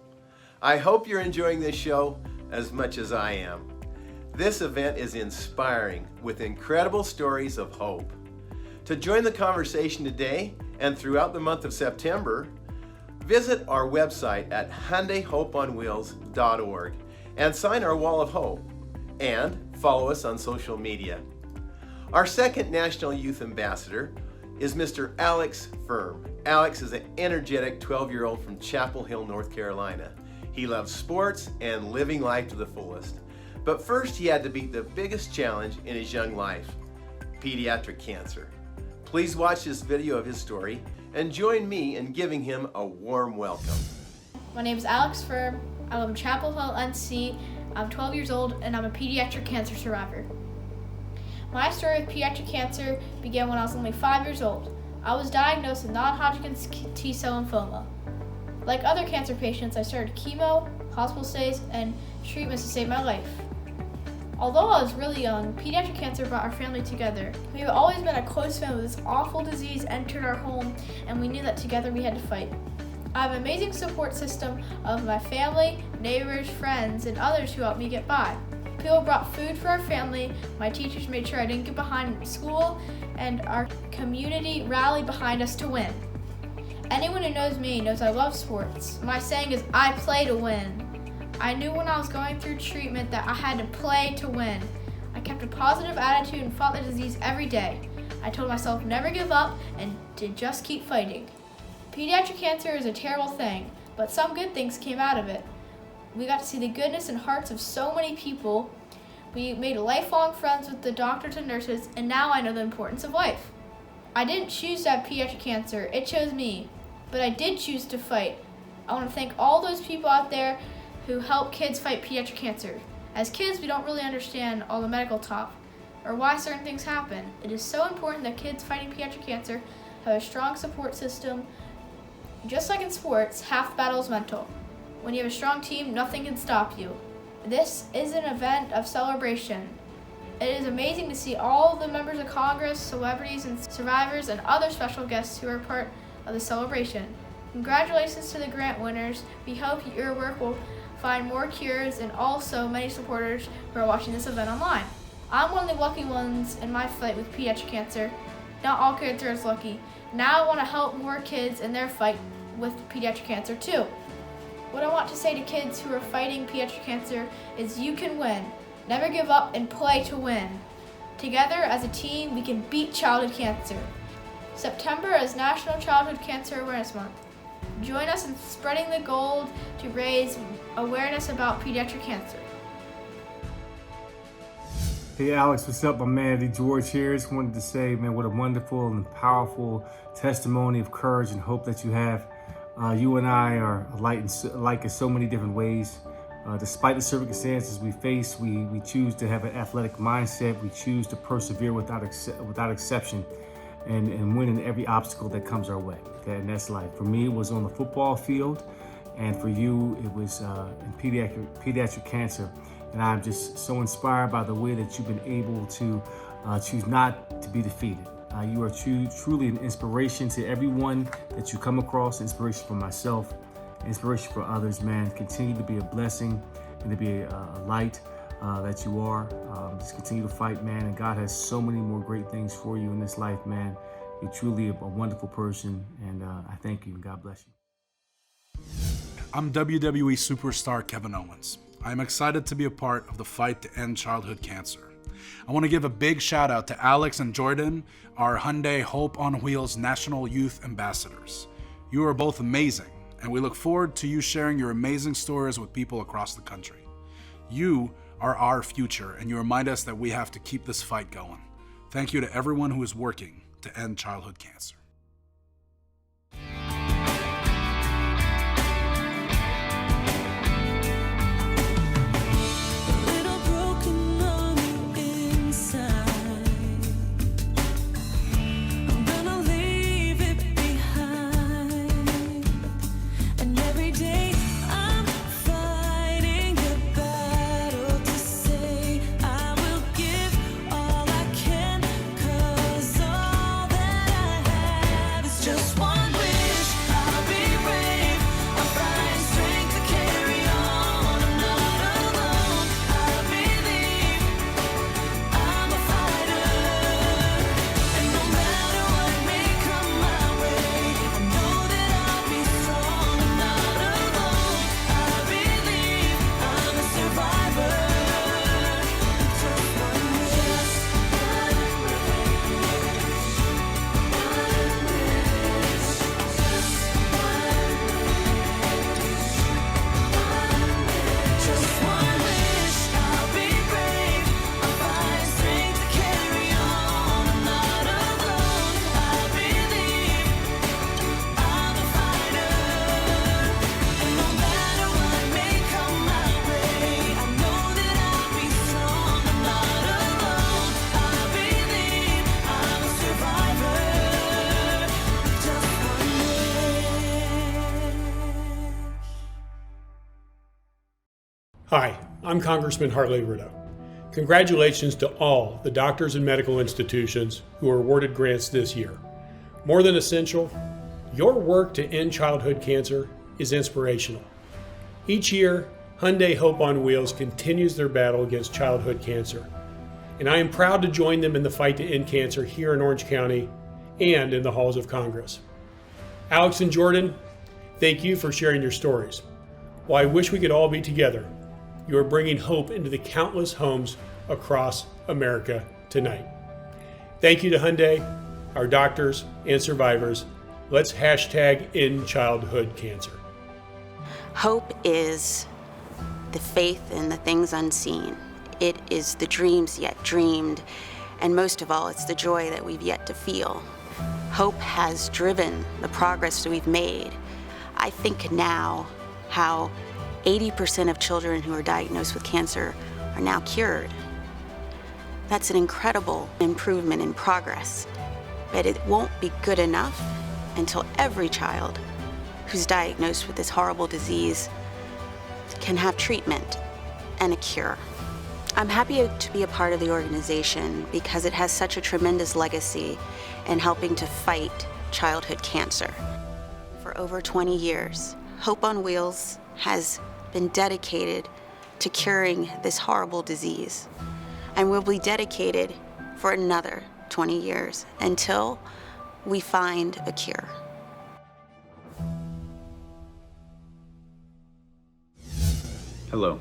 I hope you're enjoying this show as much as I am. This event is inspiring with incredible stories of hope. To join the conversation today and throughout the month of September, visit our website at HyundaiHopeOnWheels.org and sign our Wall of Hope, and follow us on social media. Our second National Youth Ambassador is Mr. Alex Firm. Alex is an energetic 12-year-old from Chapel Hill, North Carolina. He loves sports and living life to the fullest. But first, he had to beat the biggest challenge in his young life, pediatric cancer. Please watch this video of his story and join me in giving him a warm welcome. My name is Alex Firm. I live in Chapel Hill, NC. I'm 12 years old and I'm a pediatric cancer survivor. My story with pediatric cancer began when I was only 5 years old. I was diagnosed with non-Hodgkin's T-cell lymphoma. Like other cancer patients, I started chemo, hospital stays, and treatments to save my life. Although I was really young, pediatric cancer brought our family together. We have always been a close family. This awful disease entered our home, and we knew that together we had to fight. I have an amazing support system of my family, neighbors, friends, and others who helped me get by. People brought food for our family, my teachers made sure I didn't get behind in school, and our community rallied behind us to win. Anyone who knows me knows I love sports. My saying is, I play to win. I knew when I was going through treatment that I had to play to win. I kept a positive attitude and fought the disease every day. I told myself never give up and to just keep fighting. Pediatric cancer is a terrible thing, but some good things came out of it. We got to see the goodness and hearts of so many people. We made lifelong friends with the doctors and nurses, and now I know the importance of life. I didn't choose to have pediatric cancer, it chose me, but I did choose to fight. I want to thank all those people out there who help kids fight pediatric cancer. As kids, we don't really understand all the medical talk or why certain things happen. It is so important that kids fighting pediatric cancer have a strong support system. Just like in sports, half the battle is mental. When you have a strong team, nothing can stop you. This is an event of celebration. It is amazing to see all the members of Congress, celebrities, and survivors, and other special guests who are part of the celebration. Congratulations to the grant winners. We hope your work will find more cures and also many supporters who are watching this event online. I'm one of the lucky ones in my fight with pediatric cancer. Not all kids are as lucky. Now I want to help more kids in their fight with pediatric cancer too. What I want to say to kids who are fighting pediatric cancer is you can win. Never give up and play to win. Together as a team, we can beat childhood cancer. September is National Childhood Cancer Awareness Month. Join us in spreading the gold to raise awareness about pediatric cancer. Hey Alex, what's up? My man Eddie George here. Just wanted to say, man, what a wonderful and powerful testimony of courage and hope that you have. You and I are alike in so many different ways. Despite the circumstances we face, we choose to have an athletic mindset. We choose to persevere without exception and win in every obstacle that comes our way. Okay? And that's life. For me, it was on the football field, and for you, it was in pediatric cancer. And I'm just so inspired by the way that you've been able to choose not to be defeated. You are truly an inspiration to everyone that you come across, inspiration for myself, inspiration for others, man. Continue to be a blessing and to be a light that you are. Just continue to fight, man. And God has so many more great things for you in this life, man. You're truly a wonderful person, and I thank you, and God bless you. I'm WWE superstar Kevin Owens. I'm excited to be a part of the fight to end childhood cancer. I want to give a big shout out to Alex and Jordan, our Hyundai Hope on Wheels National Youth Ambassadors. You are both amazing, and we look forward to you sharing your amazing stories with people across the country. You are our future, and you remind us that we have to keep this fight going. Thank you to everyone who is working to end childhood cancer. Hi, I'm Congressman Harley Rudeau. Congratulations to all the doctors and medical institutions who were awarded grants this year. More than essential, your work to end childhood cancer is inspirational. Each year, Hyundai Hope on Wheels continues their battle against childhood cancer, and I am proud to join them in the fight to end cancer here in Orange County and in the halls of Congress. Alex and Jordan, thank you for sharing your stories. While I wish we could all be together, you are bringing hope into the countless homes across America tonight. Thank you to Hyundai, our doctors, and survivors. Let's #end childhood cancer. Hope is the faith in the things unseen. It is the dreams yet dreamed, and most of all, it's the joy that we've yet to feel. Hope has driven the progress that we've made. I think now how 80% of children who are diagnosed with cancer are now cured. That's an incredible improvement in progress, but it won't be good enough until every child who's diagnosed with this horrible disease can have treatment and a cure. I'm happy to be a part of the organization because it has such a tremendous legacy in helping to fight childhood cancer. For over 20 years, Hope on Wheels has been dedicated to curing this horrible disease, and will be dedicated for another 20 years until we find a cure. Hello,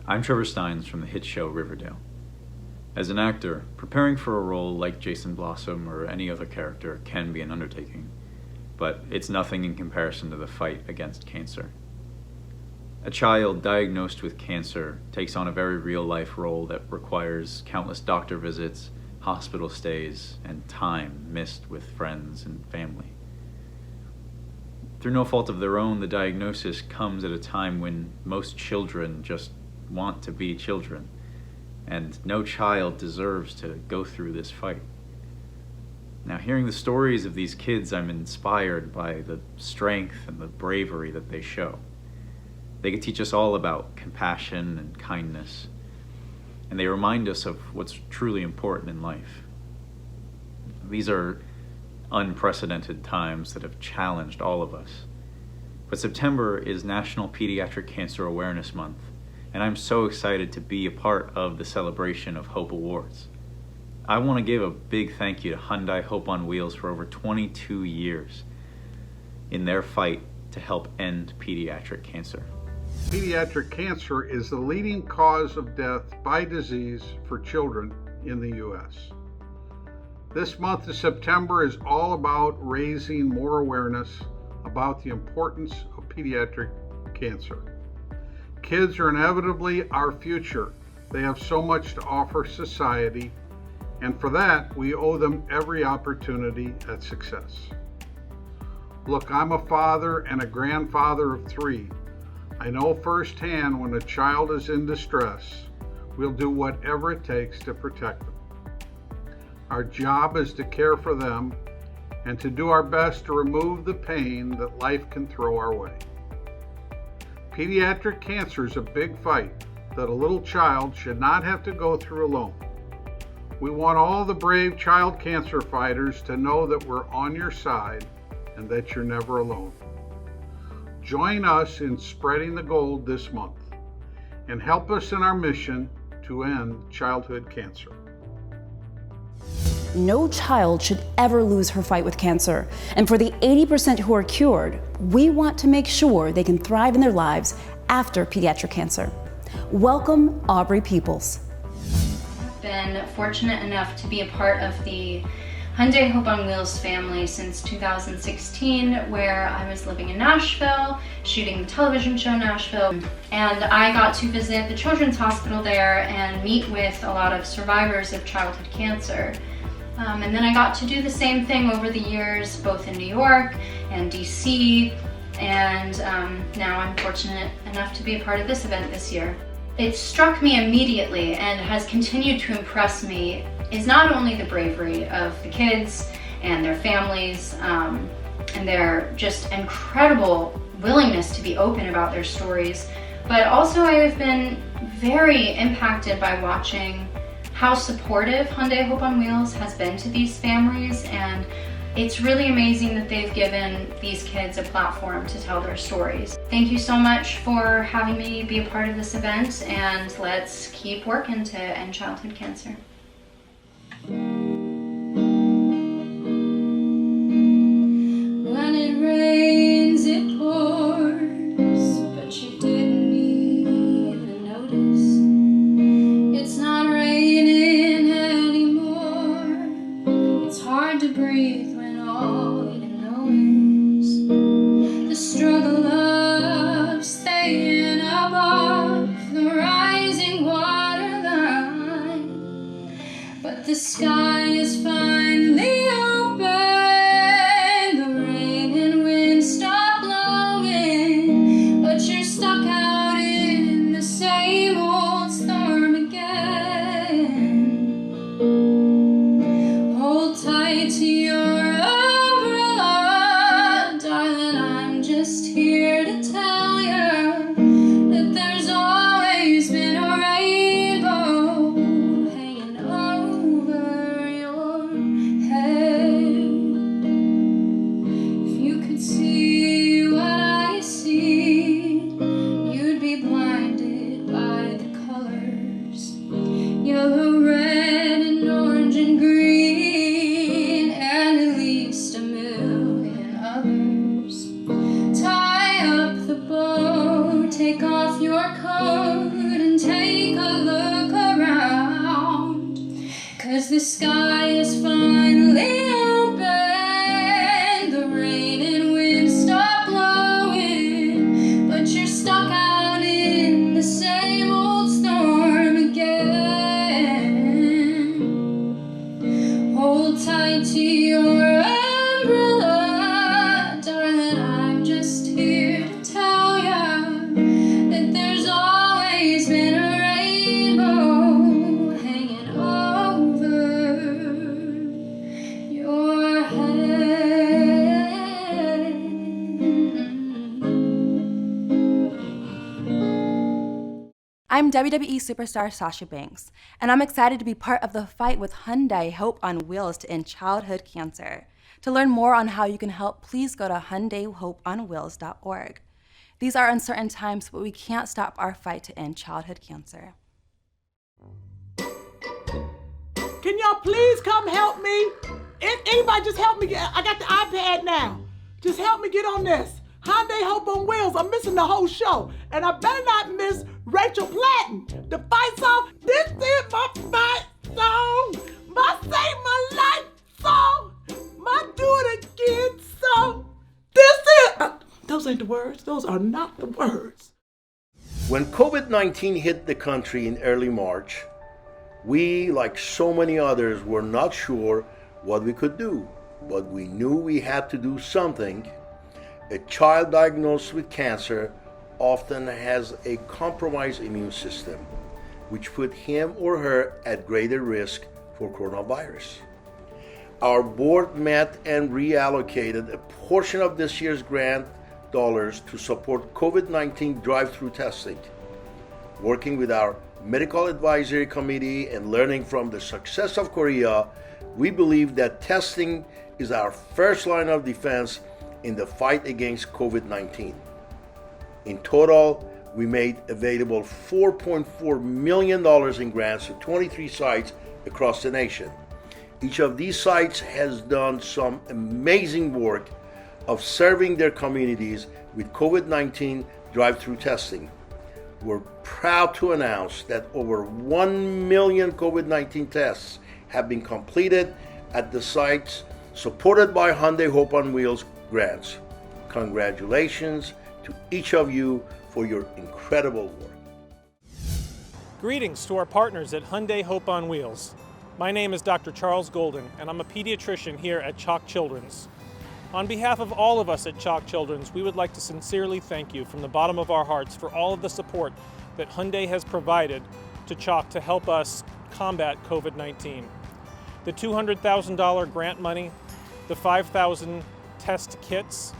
I'm Trevor Steins from the hit show Riverdale. As an actor, preparing for a role like Jason Blossom or any other character can be an undertaking, but it's nothing in comparison to the fight against cancer. A child diagnosed with cancer takes on a very real-life role that requires countless doctor visits, hospital stays, and time missed with friends and family. Through no fault of their own, the diagnosis comes at a time when most children just want to be children, and no child deserves to go through this fight. Now, hearing the stories of these kids, I'm inspired by the strength and the bravery that they show. They can teach us all about compassion and kindness, and they remind us of what's truly important in life. These are unprecedented times that have challenged all of us. But September is National Pediatric Cancer Awareness Month, and I'm so excited to be a part of the celebration of Hope Awards. I want to give a big thank you to Hyundai Hope on Wheels for over 22 years in their fight to help end pediatric cancer. Pediatric cancer is the leading cause of death by disease for children in the U.S. This month of September is all about raising more awareness about the importance of pediatric cancer. Kids are inevitably our future. They have so much to offer society, and for that, we owe them every opportunity at success. Look, I'm a father and a grandfather of 3. I know firsthand when a child is in distress, we'll do whatever it takes to protect them. Our job is to care for them and to do our best to remove the pain that life can throw our way. Pediatric cancer is a big fight that a little child should not have to go through alone. We want all the brave child cancer fighters to know that we're on your side and that you're never alone. Join us in spreading the gold this month and help us in our mission to end childhood cancer. No child should ever lose her fight with cancer. And for the 80% who are cured, we want to make sure they can thrive in their lives after pediatric cancer. Welcome, Aubrey Peoples. I've been fortunate enough to be a part of the Hyundai Hope on Wheels family since 2016, where I was living in Nashville, shooting the television show Nashville, and I got to visit the Children's Hospital there and meet with a lot of survivors of childhood cancer. And then I got to do the same thing over the years, both in New York and DC, and now I'm fortunate enough to be a part of this event this year. It struck me immediately and has continued to impress me is not only the bravery of the kids and their families and their just incredible willingness to be open about their stories, But also I have been very impacted by watching how supportive Hyundai Hope on Wheels has been to these families, and it's really amazing that they've given these kids a platform to tell their stories. Thank you so much for having me be a part of this event, and let's keep working to end childhood cancer. When it rains, it pours, but you didn't even notice. It's not raining anymore. It's hard to breathe when all you know is the struggle of staying above the rising waterline. But the sky is finally open. The rain and wind stop blowing, but you're stuck out in the same old storm again. Hold tight to your umbrella, darling. I'm just here to tell you that there's always been a rainbow hanging over your head. If you could see what I see, you'd be blinded by the colors. Yellow, red, and orange, and green, and at least a million others. Tie up the bow, take off your coat, and take a look around. 'Cause the sky is finally open. The rain and wind stop blowing, but you're stuck out in the same old storm again. Hold tight to your umbrella, darling. I'm just here to tell you that there's always been a rainbow hanging over your head. I'm WWE superstar Sasha Banks, and I'm excited to be part of the fight with Hyundai Hope on Wheels to end childhood cancer. To learn more on how you can help, please go to HyundaiHopeOnWheels.org. These are uncertain times, but we can't stop our fight to end childhood cancer. Can y'all please come help me? Anybody just help me I got the iPad now. Just help me get on this. Hyundai Hope on Wheels. I'm missing the whole show. And I better not miss Rachel Platten. The fight song. This is my fight song. My Save My Life song. My Do It Again song. This is... those ain't the words. Those are not the words. When COVID-19 hit the country in early March, we, like so many others, were not sure what we could do, but we knew we had to do something. A child diagnosed with cancer often has a compromised immune system, which put him or her at greater risk for coronavirus. Our board met and reallocated a portion of this year's grant dollars to support COVID-19 drive-through testing. Working with our medical advisory committee and learning from the success of Korea, we believe that testing is our first line of defense in the fight against COVID-19. In total, we made available $4.4 million in grants to 23 sites across the nation. Each of these sites has done some amazing work of serving their communities with COVID-19 drive-through testing. We're proud to announce that over 1 million COVID-19 tests have been completed at the sites supported by Hyundai Hope on Wheels grants. Congratulations to each of you for your incredible work. Greetings to our partners at Hyundai Hope on Wheels. My name is Dr. Charles Golden, and I'm a pediatrician here at Chalk Children's. On behalf of all of us at Chalk Children's, we would like to sincerely thank you from the bottom of our hearts for all of the support that Hyundai has provided to Chalk to help us combat COVID-19. The $200,000 grant money, the 5,000 test kits,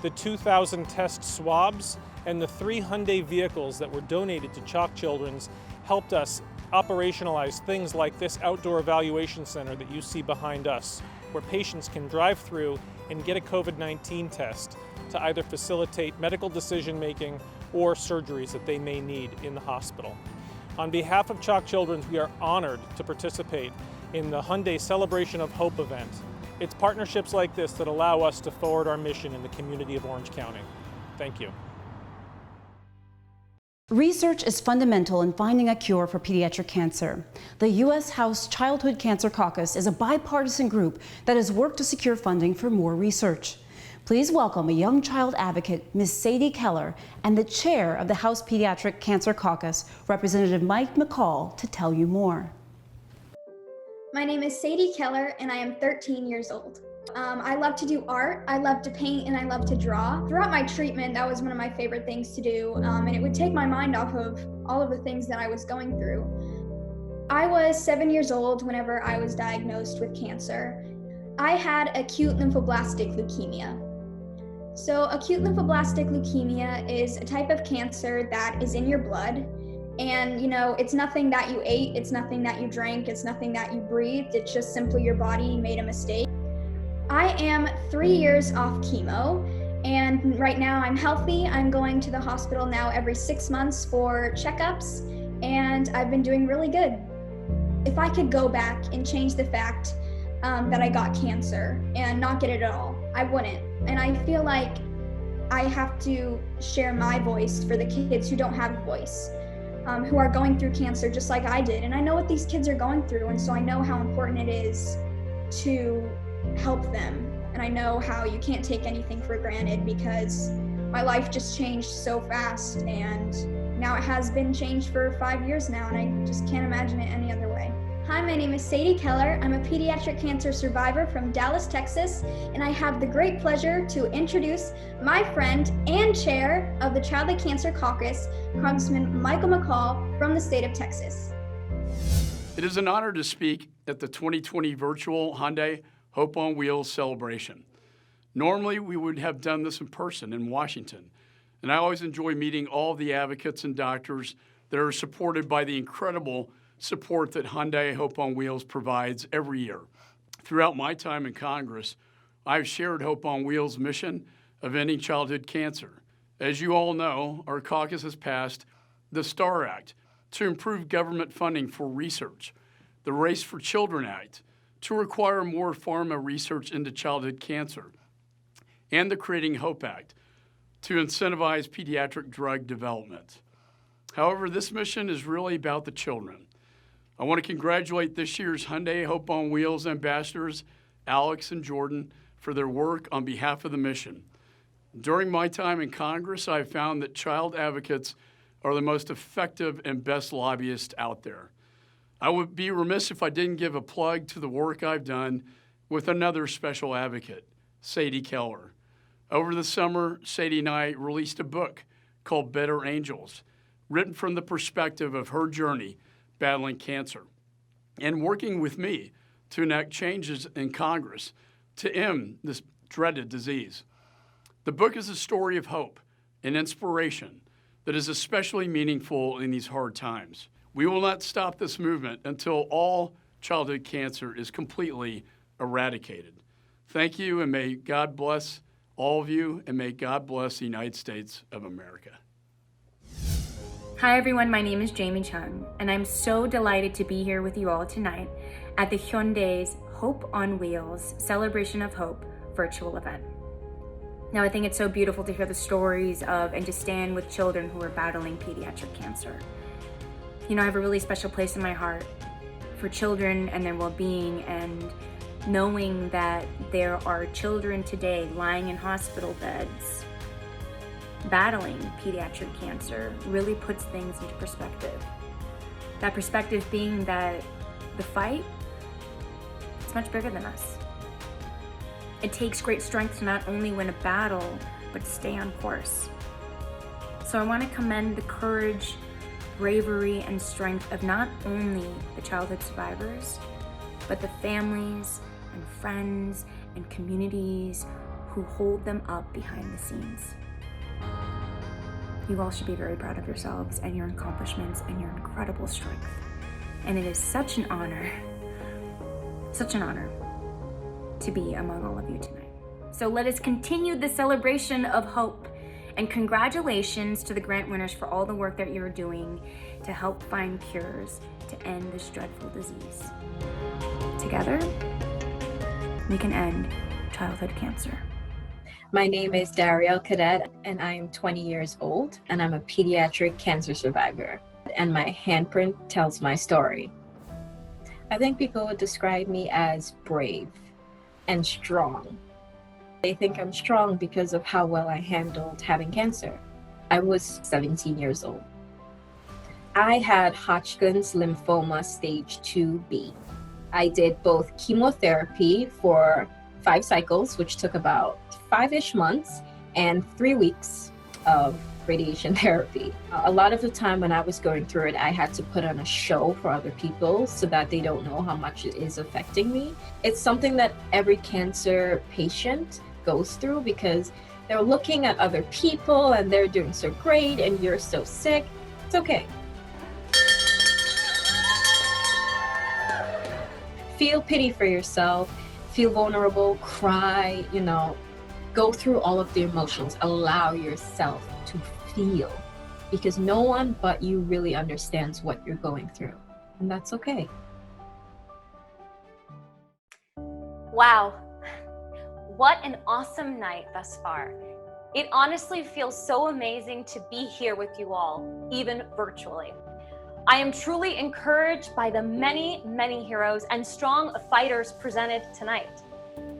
the 2,000 test swabs, And the 3 Hyundai vehicles that were donated to Chalk Children's helped us operationalize things like this outdoor evaluation center that you see behind us, where patients can drive through and get a COVID-19 test to either facilitate medical decision-making or surgeries that they may need in the hospital. On behalf of Chalk Children's, we are honored to participate in the Hyundai Celebration of Hope event. It's partnerships like this that allow us to forward our mission in the community of Orange County. Thank you. Research is fundamental in finding a cure for pediatric cancer. The U.S. House Childhood Cancer Caucus is a bipartisan group that has worked to secure funding for more research. Please welcome a young child advocate, Ms. Sadie Keller, and the chair of the House Pediatric Cancer Caucus, Representative Mike McCall, to tell you more. My name is Sadie Keller, and I am 13 years old. I love to do art, I love to paint, and I love to draw. Throughout my treatment, that was one of my favorite things to do, and it would take my mind off of all of the things that I was going through. I was 7 years old whenever I was diagnosed with cancer. I had acute lymphoblastic leukemia. So acute lymphoblastic leukemia is a type of cancer that is in your blood. And, you know, it's nothing that you ate, it's nothing that you drank, it's nothing that you breathed, it's just simply your body made a mistake. I am 3 years off chemo, and right now I'm healthy. I'm going to the hospital now every 6 months for checkups, and I've been doing really good. If I could go back and change the fact that I got cancer and not get it at all, I wouldn't. And I feel like I have to share my voice for the kids who don't have a voice, who are going through cancer just like I did. And I know what these kids are going through, and so I know how important it is to help them. And I know how you can't take anything for granted, because my life just changed so fast, and now it has been changed for 5 years now, and I just can't imagine it any other way. Hi, my name is Sadie Keller. I'm a pediatric cancer survivor from Dallas, Texas, and I have the great pleasure to introduce my friend and chair of the Childhood Cancer Caucus, Congressman Michael McCall from the state of Texas. It is an honor to speak at the 2020 virtual Hyundai Hope on Wheels celebration. Normally, we would have done this in person in Washington, and I always enjoy meeting all the advocates and doctors that are supported by the incredible support that Hyundai Hope on Wheels provides every year. Throughout my time in Congress, I've shared Hope on Wheels' mission of ending childhood cancer. As you all know, our caucus has passed the STAR Act to improve government funding for research, the Race for Children Act to require more pharma research into childhood cancer, and the Creating Hope Act to incentivize pediatric drug development. However, this mission is really about the children. I want to congratulate this year's Hyundai Hope on Wheels ambassadors, Alex and Jordan, for their work on behalf of the mission. During my time in Congress, I've found that child advocates are the most effective and best lobbyists out there. I would be remiss if I didn't give a plug to the work I've done with another special advocate, Sadie Keller. Over the summer, Sadie and I released a book called Better Angels, written from the perspective of her journey battling cancer and working with me to enact changes in Congress to end this dreaded disease. The book is a story of hope and inspiration that is especially meaningful in these hard times. We will not stop this movement until all childhood cancer is completely eradicated. Thank you, and may God bless all of you, and may God bless the United States of America. Hi everyone, my name is Jamie Chung, and I'm so delighted to be here with you all tonight at the Hyundai's Hope on Wheels Celebration of Hope virtual event. Now, I think it's so beautiful to hear the stories of and to stand with children who are battling pediatric cancer. You know, I have a really special place in my heart for children and their well-being, and knowing that there are children today lying in hospital beds battling pediatric cancer really puts things into perspective. That perspective being that the fight is much bigger than us. It takes great strength to not only win a battle, but to stay on course. So I want to commend the courage, bravery, and strength of not only the childhood survivors, but the families and friends and communities who hold them up behind the scenes. You all should be very proud of yourselves and your accomplishments and your incredible strength. And it is such an honor to be among all of you tonight. So let us continue the celebration of hope. And congratulations to the grant winners for all the work that you're doing to help find cures to end this dreadful disease. Together, we can end childhood cancer. My name is Darielle Cadet, and I am 20 years old, and I'm a pediatric cancer survivor. And my handprint tells my story. I think people would describe me as brave and strong. They think I'm strong because of how well I handled having cancer. I was 17 years old. I had Hodgkin's lymphoma stage 2B. I did both chemotherapy for 5 cycles, which took about 5-ish months, and 3 weeks of radiation therapy. A lot of the time when I was going through it, I had to put on a show for other people so that they don't know how much it is affecting me. It's something that every cancer patient goes through because they're looking at other people and they're doing so great and you're so sick. It's okay. Feel pity for yourself, feel vulnerable, cry, go through all of the emotions. Allow yourself to feel, because no one but you really understands what you're going through, and that's okay. Wow, what an awesome night thus far. It honestly feels so amazing to be here with you all, even virtually. I am truly encouraged by the many, many heroes and strong fighters presented tonight.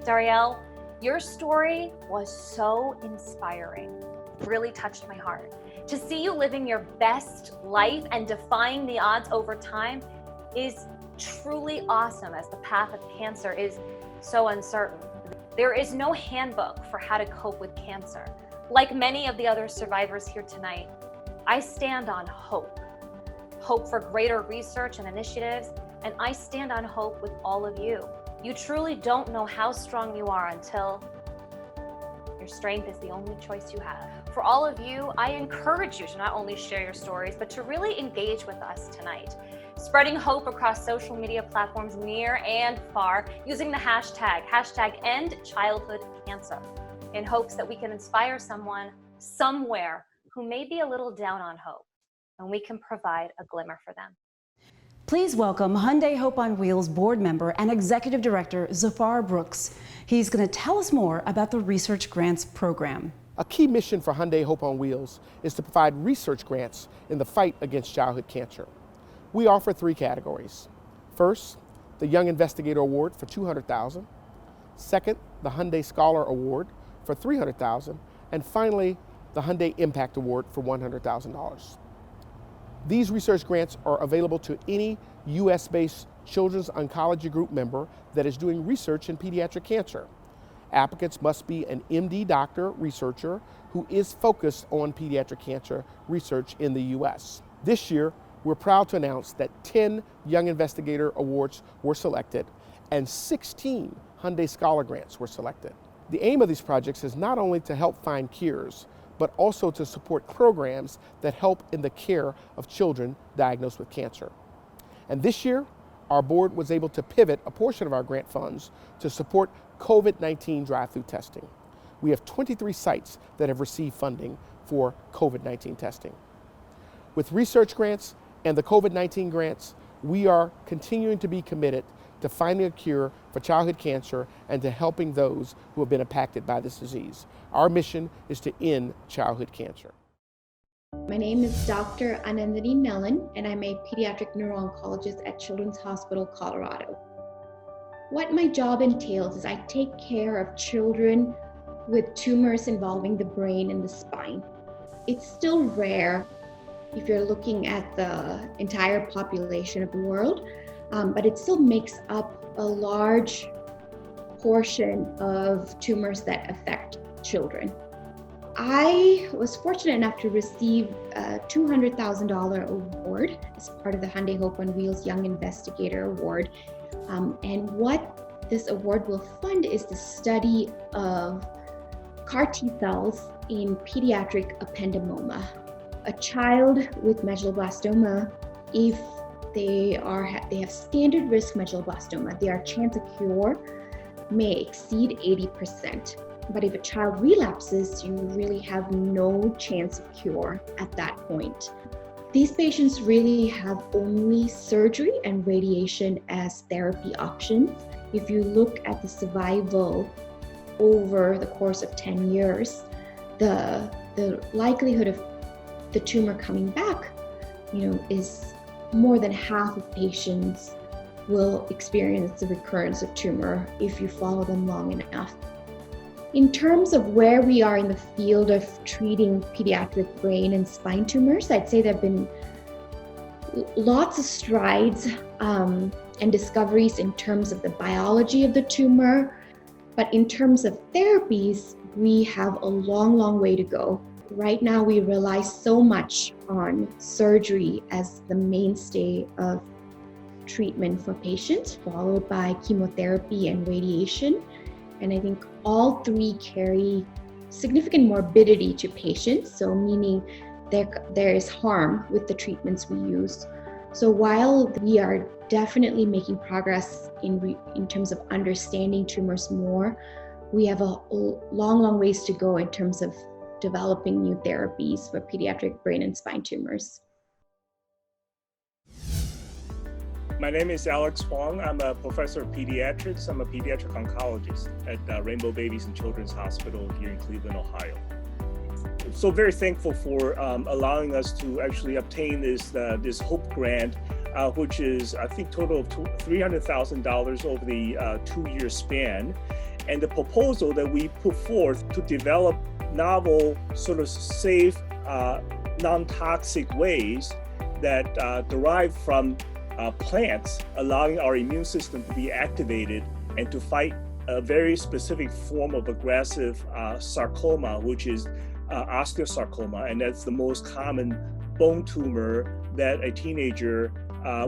Darielle, your story was so inspiring. It really touched my heart. To see you living your best life and defying the odds over time is truly awesome, as the path of cancer is so uncertain. There is no handbook for how to cope with cancer. Like many of the other survivors here tonight, I stand on hope. Hope for greater research and initiatives, and I stand on hope with all of you. You truly don't know how strong you are until your strength is the only choice you have. For all of you, I encourage you to not only share your stories, but to really engage with us tonight, spreading hope across social media platforms near and far, using the hashtag #EndChildhoodCancer, in hopes that we can inspire someone somewhere who may be a little down on hope, and we can provide a glimmer for them. Please welcome Hyundai Hope on Wheels board member and executive director Zafar Brooks. He's going to tell us more about the Research Grants Program. A key mission for Hyundai Hope on Wheels is to provide research grants in the fight against childhood cancer. We offer 3 categories. First, the Young Investigator Award for $200,000. Second, the Hyundai Scholar Award for $300,000. And finally, the Hyundai Impact Award for $100,000. These research grants are available to any U.S.-based Children's Oncology Group member that is doing research in pediatric cancer. Applicants must be an MD doctor researcher who is focused on pediatric cancer research in the U.S. This year, we're proud to announce that 10 Young Investigator Awards were selected and 16 Hyundai Scholar Grants were selected. The aim of these projects is not only to help find cures, but also to support programs that help in the care of children diagnosed with cancer. And this year, our board was able to pivot a portion of our grant funds to support COVID-19 drive-through testing. We have 23 sites that have received funding for COVID-19 testing. With research grants and the COVID-19 grants, we are continuing to be committed to finding a cure for childhood cancer and to helping those who have been impacted by this disease. Our mission is to end childhood cancer. My name is Dr. Anandini Mellon, and I'm a pediatric neuro-oncologist at Children's Hospital, Colorado. What my job entails is I take care of children with tumors involving the brain and the spine. It's still rare if you're looking at the entire population of the world, but it still makes up a large portion of tumors that affect children. I was fortunate enough to receive a $200,000 award as part of the Hyundai Hope on Wheels Young Investigator Award. And what this award will fund is the study of CAR T cells in pediatric ependymoma. A child with medulloblastoma, if they have standard risk medulloblastoma, their chance of cure may exceed 80%. But if a child relapses, you really have no chance of cure at that point. These patients really have only surgery and radiation as therapy options. If you look at the survival over the course of 10 years, the likelihood of the tumor coming back, is more than half of patients will experience the recurrence of tumor if you follow them long enough. In terms of where we are in the field of treating pediatric brain and spine tumors, I'd say there have been lots of strides and discoveries in terms of the biology of the tumor, but in terms of therapies, we have a long, long way to go. Right now, we rely so much on surgery as the mainstay of treatment for patients, followed by chemotherapy and radiation. And I think all three carry significant morbidity to patients, so meaning there is harm with the treatments we use. So while we are definitely making progress in terms of understanding tumors more, we have a long, long ways to go in terms of developing new therapies for pediatric brain and spine tumors. My name is Alex Huang. I'm a professor of pediatrics. I'm a pediatric oncologist at Rainbow Babies and Children's Hospital here in Cleveland, Ohio. So very thankful for allowing us to actually obtain this HOPE grant, which is, I think, total of $300,000 over the 2-year span. And the proposal that we put forth to develop novel, sort of safe, non-toxic ways that derive from plants, allowing our immune system to be activated and to fight a very specific form of aggressive sarcoma, which is osteosarcoma, and that's the most common bone tumor that a teenager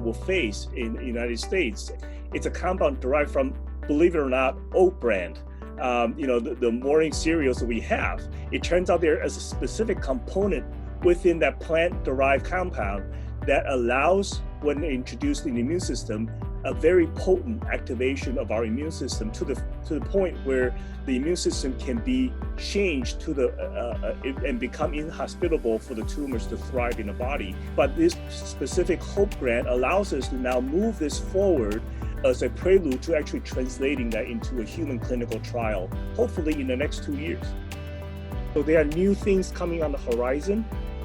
will face in the United States. It's a compound derived from, believe it or not, oat brand. The morning cereals that we have. It turns out there is a specific component within that plant-derived compound that allows, when introduced in the immune system, a very potent activation of our immune system to the point where the immune system can be changed and become inhospitable for the tumors to thrive in the body. But this specific HOPE grant allows us to now move this forward as a prelude to actually translating that into a human clinical trial, hopefully in the next 2 years. So there are new things coming on the horizon,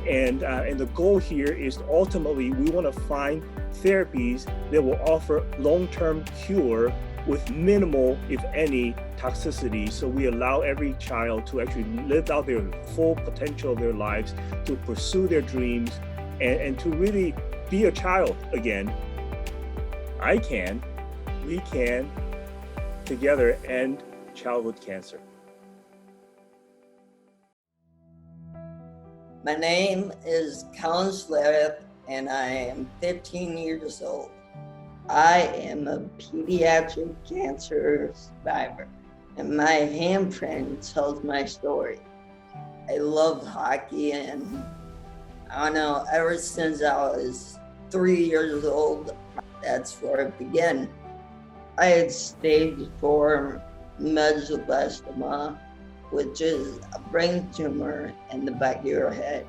and the goal here is ultimately we want to find therapies that will offer long-term cure with minimal, if any, toxicity. So we allow every child to actually live out their full potential of their lives, to pursue their dreams, and to really be a child again. We can together end childhood cancer. My name is Colin Slareth, and I am 15 years old. I am a pediatric cancer survivor, and my handprint tells my story. I love hockey, and I don't know, ever since I was 3 years old, that's where it began. I had stage 4 medulloblastoma, which is a brain tumor in the back of your head.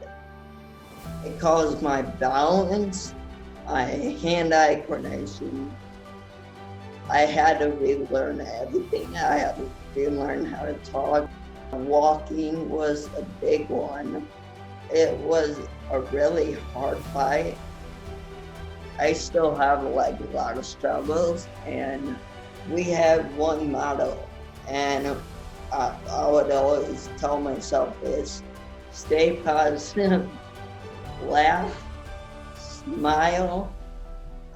It caused my balance, my hand-eye coordination. I had to relearn everything. I had to relearn how to talk. Walking was a big one. It was a really hard fight. I still have a lot of struggles, and we have one motto, and I would always tell myself this: stay positive, laugh, smile,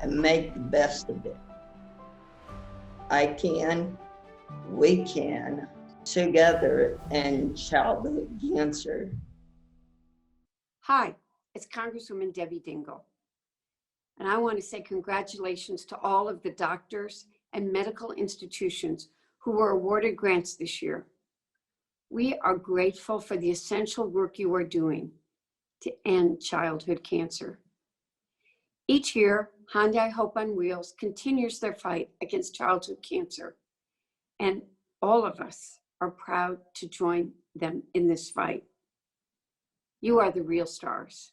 and make the best of it. I can, we can, together end childhood cancer. Hi, it's Congresswoman Debbie Dingell. And I want to say congratulations to all of the doctors and medical institutions who were awarded grants this year. We are grateful for the essential work you are doing. to end childhood cancer. Each year, Hyundai Hope on Wheels continues their fight against childhood cancer, and all of us are proud to join them in this fight. You are the real stars.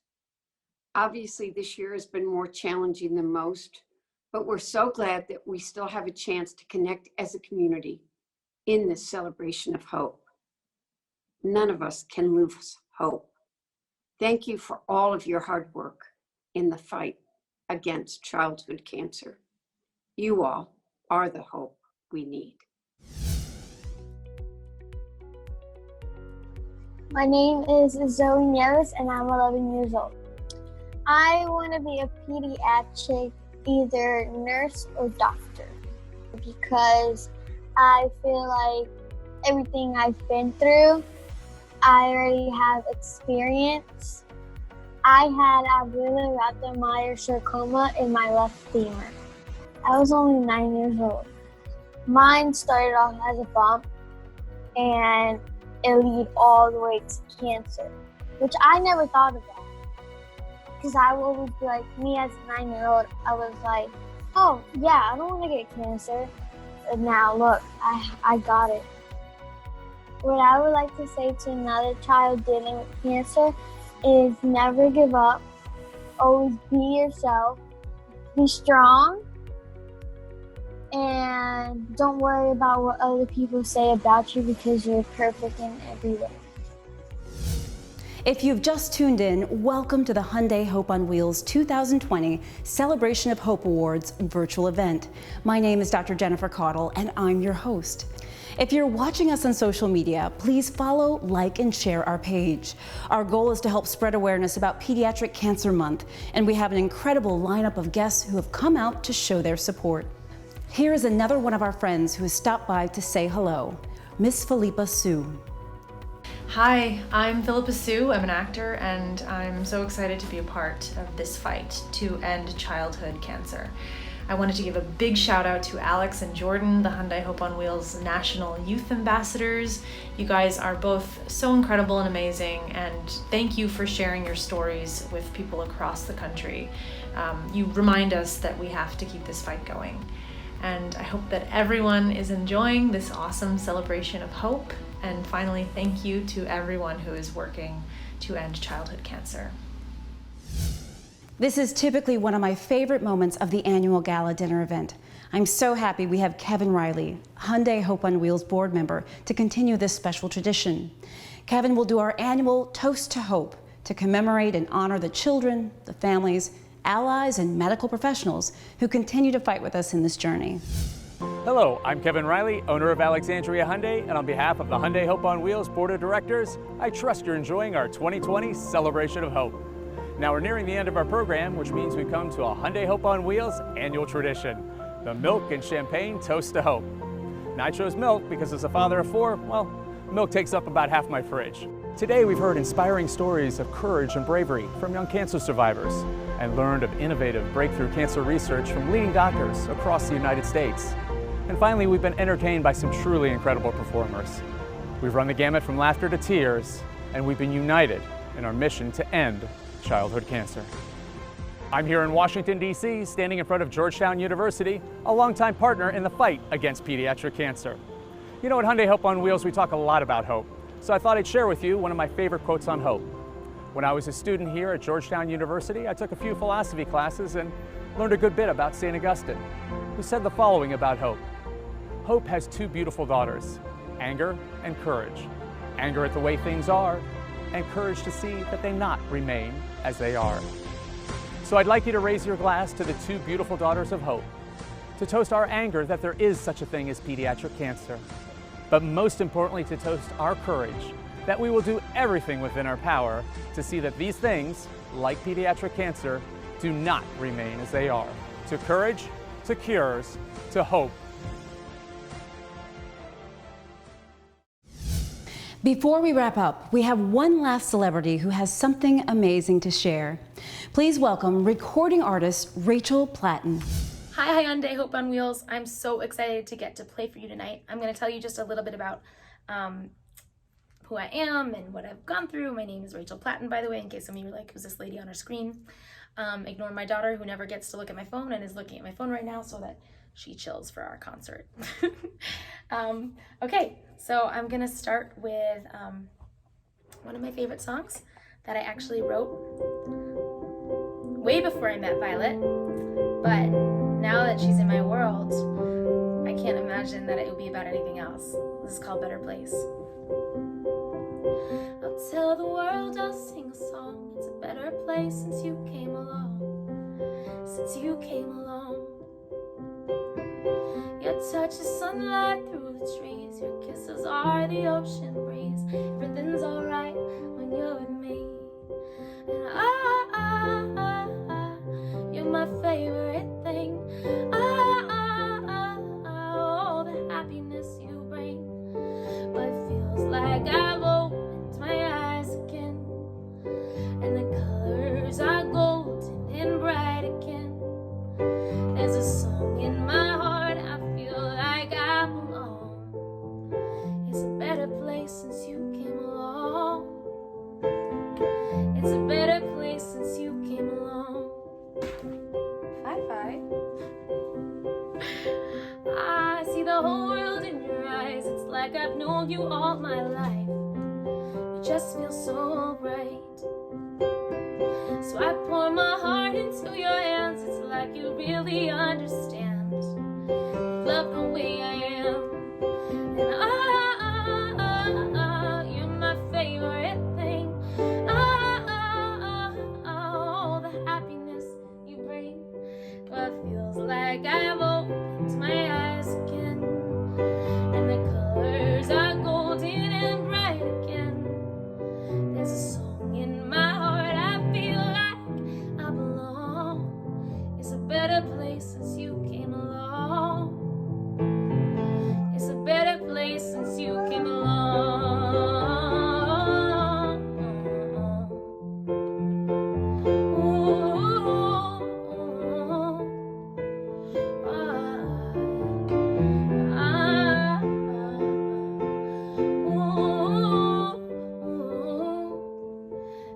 Obviously, this year has been more challenging than most, but we're so glad that we still have a chance to connect as a community in this celebration of hope. None of us can lose hope. Thank you for all of your hard work in the fight against childhood cancer. You all are the hope we need. My name is Zoe Nieves and I'm 11 years old. I want to be a pediatric, either nurse or doctor, because I feel like everything I've been through, I already have experience. I had a Abuela Rata-Meyer sarcoma in my left femur. I was only 9 years old. Mine started off as a bump and it led all the way to cancer, which I never thought about. Because I would always be like, me as a 9-year-old, I was like, oh yeah, I don't want to get cancer. And now look, I got it. What I would like to say to another child dealing with cancer is never give up, always be yourself, be strong, and don't worry about what other people say about you because you're perfect in every way. If you've just tuned in, welcome to the Hyundai Hope on Wheels 2020 Celebration of Hope Awards virtual event. My name is Dr. Jennifer Caudle, and I'm your host. If you're watching us on social media, please follow, like, and share our page. Our goal is to help spread awareness about Pediatric Cancer Month, and we have an incredible lineup of guests who have come out to show their support. Here is another one of our friends who has stopped by to say hello, Miss Philippa Sue. Hi, I'm Philippa Sue. I'm an actor, and I'm so excited to be a part of this fight to end childhood cancer. I wanted to give a big shout out to Alex and Jordan, the Hyundai Hope on Wheels National Youth Ambassadors. You guys are both so incredible and amazing, and thank you for sharing your stories with people across the country. You remind us that we have to keep this fight going. And I hope that everyone is enjoying this awesome celebration of hope. And finally, thank you to everyone who is working to end childhood cancer. This is typically one of my favorite moments of the annual gala dinner event. I'm so happy we have Kevin Riley, Hyundai Hope on Wheels board member, to continue this special tradition. Kevin will do our annual Toast to Hope to commemorate and honor the children, the families, allies, and medical professionals who continue to fight with us in this journey. Hello, I'm Kevin Riley, owner of Alexandria Hyundai, and on behalf of the Hyundai Hope on Wheels Board of Directors, I trust you're enjoying our 2020 Celebration of Hope. Now we're nearing the end of our program, which means we've come to a Hyundai Hope on Wheels annual tradition, the Milk and Champagne Toast to Hope. Now I chose milk because as a father of 4, well, milk takes up about half my fridge. Today we've heard inspiring stories of courage and bravery from young cancer survivors and learned of innovative breakthrough cancer research from leading doctors across the United States. And finally, we've been entertained by some truly incredible performers. We've run the gamut from laughter to tears, and we've been united in our mission to end childhood cancer. I'm here in Washington, D.C., standing in front of Georgetown University, a longtime partner in the fight against pediatric cancer. You know, at Hyundai Hope on Wheels, we talk a lot about hope, so I thought I'd share with you one of my favorite quotes on hope. When I was a student here at Georgetown University, I took a few philosophy classes and learned a good bit about St. Augustine, who said the following about hope. Hope has 2 beautiful daughters, anger and courage. Anger at the way things are, and courage to see that they not remain as they are. So I'd like you to raise your glass to the 2 beautiful daughters of hope, to toast our anger that there is such a thing as pediatric cancer, but most importantly to toast our courage that we will do everything within our power to see that these things, like pediatric cancer, do not remain as they are. To courage, to cures, to hope. Before we wrap up, we have one last celebrity who has something amazing to share. Please welcome recording artist Rachel Platten. Hi Hyundai Hope on Wheels. I'm so excited to get to play for you tonight. I'm going to tell you just a little bit about who I am and what I've gone through. My name is Rachel Platten, by the way, in case some of you were like, who's this lady on her screen? Ignore my daughter, who never gets to look at my phone and is looking at my phone right now so that she chills for our concert. Okay, so I'm gonna start with one of my favorite songs that I actually wrote way before I met Violet, but now that she's in my world, I can't imagine that it would be about anything else. This is called Better Place. I'll tell the world, I'll sing a song. It's a better place since you came along. Since you came along. Your touch is sunlight through the trees. Your kisses are the ocean breeze. Everything's alright when you're with me. And you're my favorite thing. Oh, the happiness you bring. But it feels like I've opened my eyes again, and the colors are golden and bright again. There's a song in my heart, I feel like I belong. It's a better place since you came along. It's a better place since you came along. High five. I see the whole world in your eyes. It's like I've known you all my life. You just feel so bright. So I pour my heart into your hands. It's like you really understand. Love the way I am. And you're my favorite thing. Oh, the happiness you bring. But it feels like I've opened my eyes again, and the colors are golden and bright again. There's a song in my heart, I feel like I belong. It's a better place since you came along. It's a better place since you came along.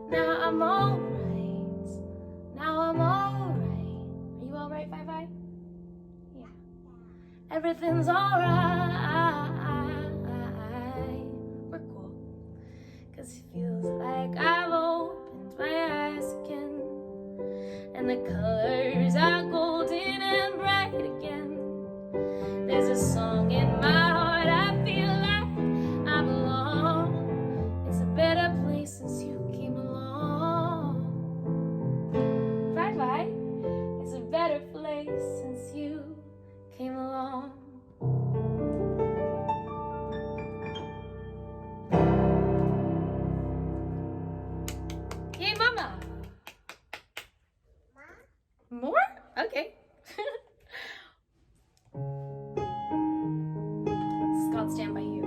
Now I'm alright. Now I'm alright. Are you alright, Bye Bye? Yeah. Everything's alright. We're cool. 'Cause it feels like I've opened my eyes again, and the colors are golden and bright again. There's a song in my heart, I feel like I belong. It's a better place since you came along. Bye bye. It's a better place since you came along. Yay, Mama! More? Okay. This is called Stand By You.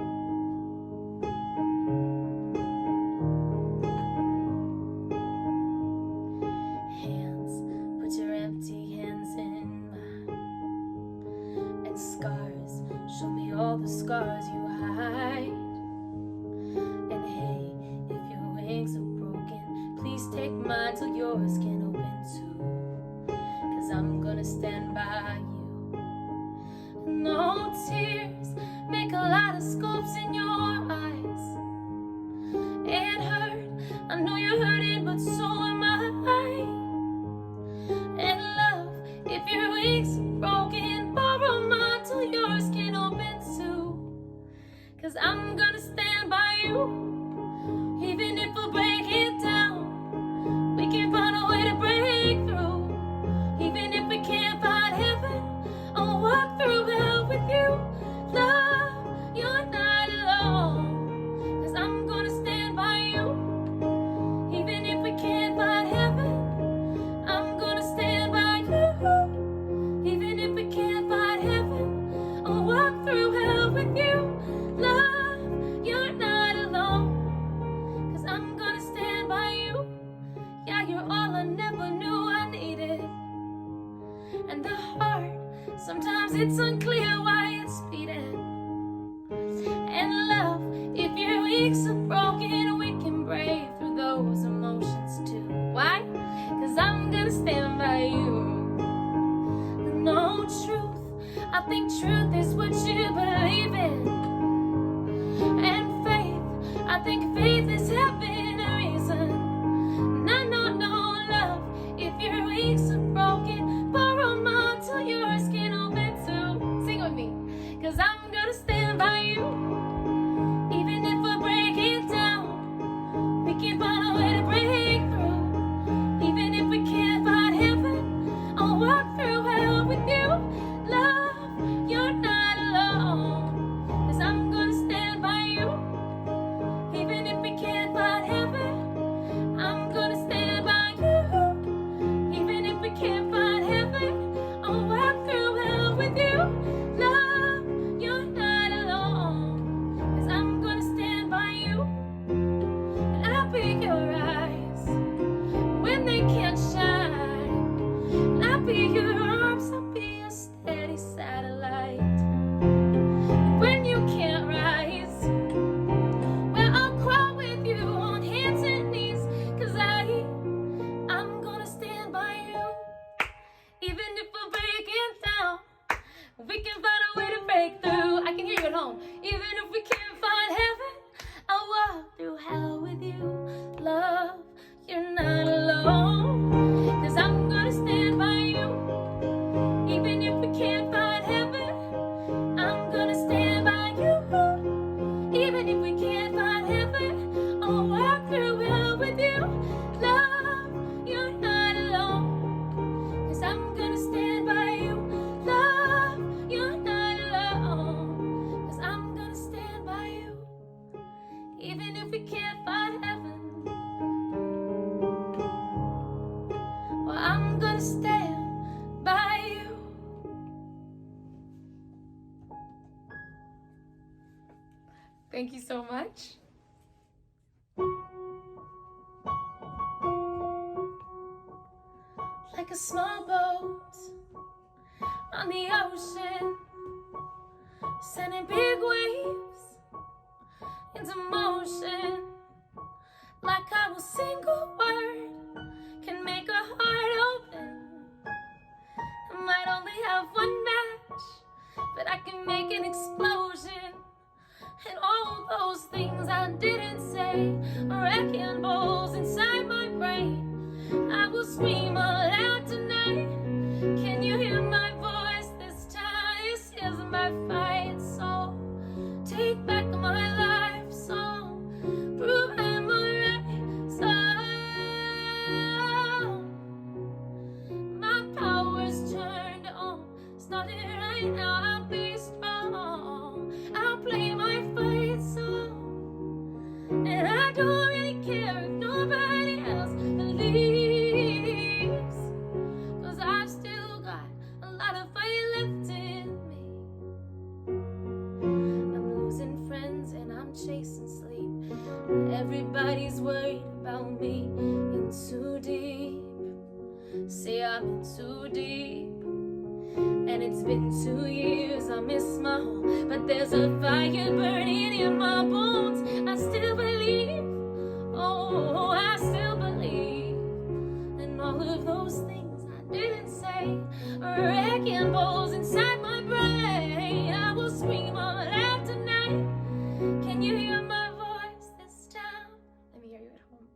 Hands, put your empty hands in mine. And scars, show me all the scars you hide. And hey, if your wings are broken, please take mine till yours can open too. 'Cause I'm gonna stand by you. No tears, make a lot of scopes in your eyes. It hurt, I know you're hurting, but so am I. And love, if your wings are broken, borrow mine till yours can open too. 'Cause I'm gonna stand by you, even if we break it down. We can find a way to break through. Even if we can't find heaven, I'll walk through hell with you. Love, you're not alone. 'Cause I'm gonna stand by you. Even if we can't find heaven, I'm gonna stand by you. Even if we can't find heaven, I'll walk through hell with you. Love, you're not alone. 'Cause I'm gonna stand by you. Yeah, you're all I never knew I needed. And the heart, sometimes it's unclear why it's beating. And love, if your wings are broken, gonna stand by you. No truth, I think truth is what you believe in. And faith, I think faith is having a reason. No, love, if you're weak, so broken, borrow mine till your skin open too. Sing with me, 'cause I'm gonna stand by you. Even if I break it down, we can find a way to break through. Even if we can't find heaven, I'll walk through hell with you. Love, you're not alone, 'cause I'm gonna stand by you. Even if we can't find heaven, I'm gonna stand by you. Even if we can't find heaven, I'll walk through hell with you. Love, you're not alone, 'cause I'm gonna stand by you. And I'll be your eyes when they can't shine. And I'll be your arms, I'll be a steady satellite. And when you can't rise, well, I'll crawl with you on hands and knees, 'cause I'm gonna stand by you. Even if we're breaking down, we can find a way to break through. I can hear you at home. Even if we can't find heaven, I'll walk through hell with you. Love, you're not alone, 'cause I'm gonna stand by you. Even if we can't find heaven, I'm gonna stand by you. Even if we can't find heaven, I'll walk through hell with you. Love, you're not alone, 'cause I'm gonna stand by you. Love, you're not alone, 'cause I'm gonna stand by you. Even if we can't find heaven, well, I'm gonna stand by you. Thank you so much. Like a small boat on the ocean, sending big waves into motion. Like how a single word can make a heart open. I might only have one match, but I can make an explosion. And all those things I didn't say are wrecking balls inside my brain. I will scream out loud tonight. Can you hear my voice this time? This is my fight song. Take back my life song. Prove I'm alright song. My power's turned on. Starting right now, I'll be strong. I'll play my fight song. And I don't really care if nobody else believes, 'cause I've still got a lot of fight left in me. I'm losing friends and I'm chasing sleep. Everybody's worried about me. In too deep. Say I'm in too deep. And it's been 2 years, I miss my home, but there's a fire burning in my bones. I still believe, oh, I still believe in all of those things I didn't say, wrecking balls inside my brain. I will scream all out tonight. Can you hear my voice this time? Let me hear you at home.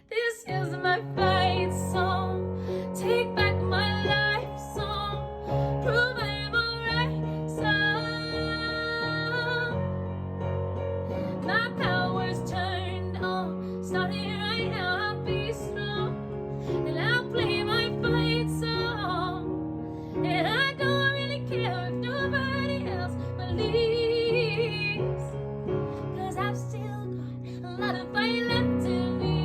This is my fight song. Take back my life song. Prove I'm alright song. My power's turned on. Starting right now, I'll be strong. And I'll play my fight song. And I don't really care if nobody else believes, 'cause I've still got a lot of fight left in me.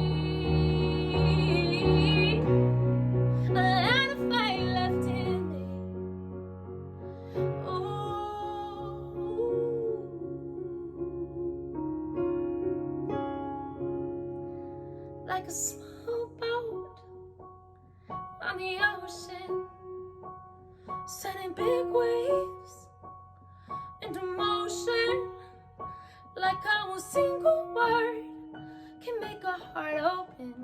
A lot of fight left in me. Like a small boat on the ocean, sending big waves into motion. Like how a single word can make a heart open.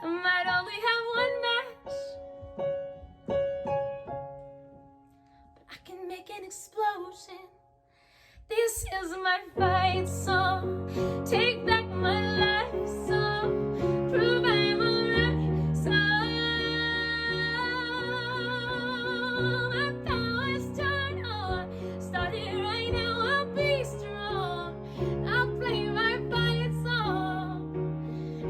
I might only have explosion. This is my fight song. Take back my life song. Prove I'm alright song. My power's turned on. Started right now. I'll be strong. I'll play my fight song.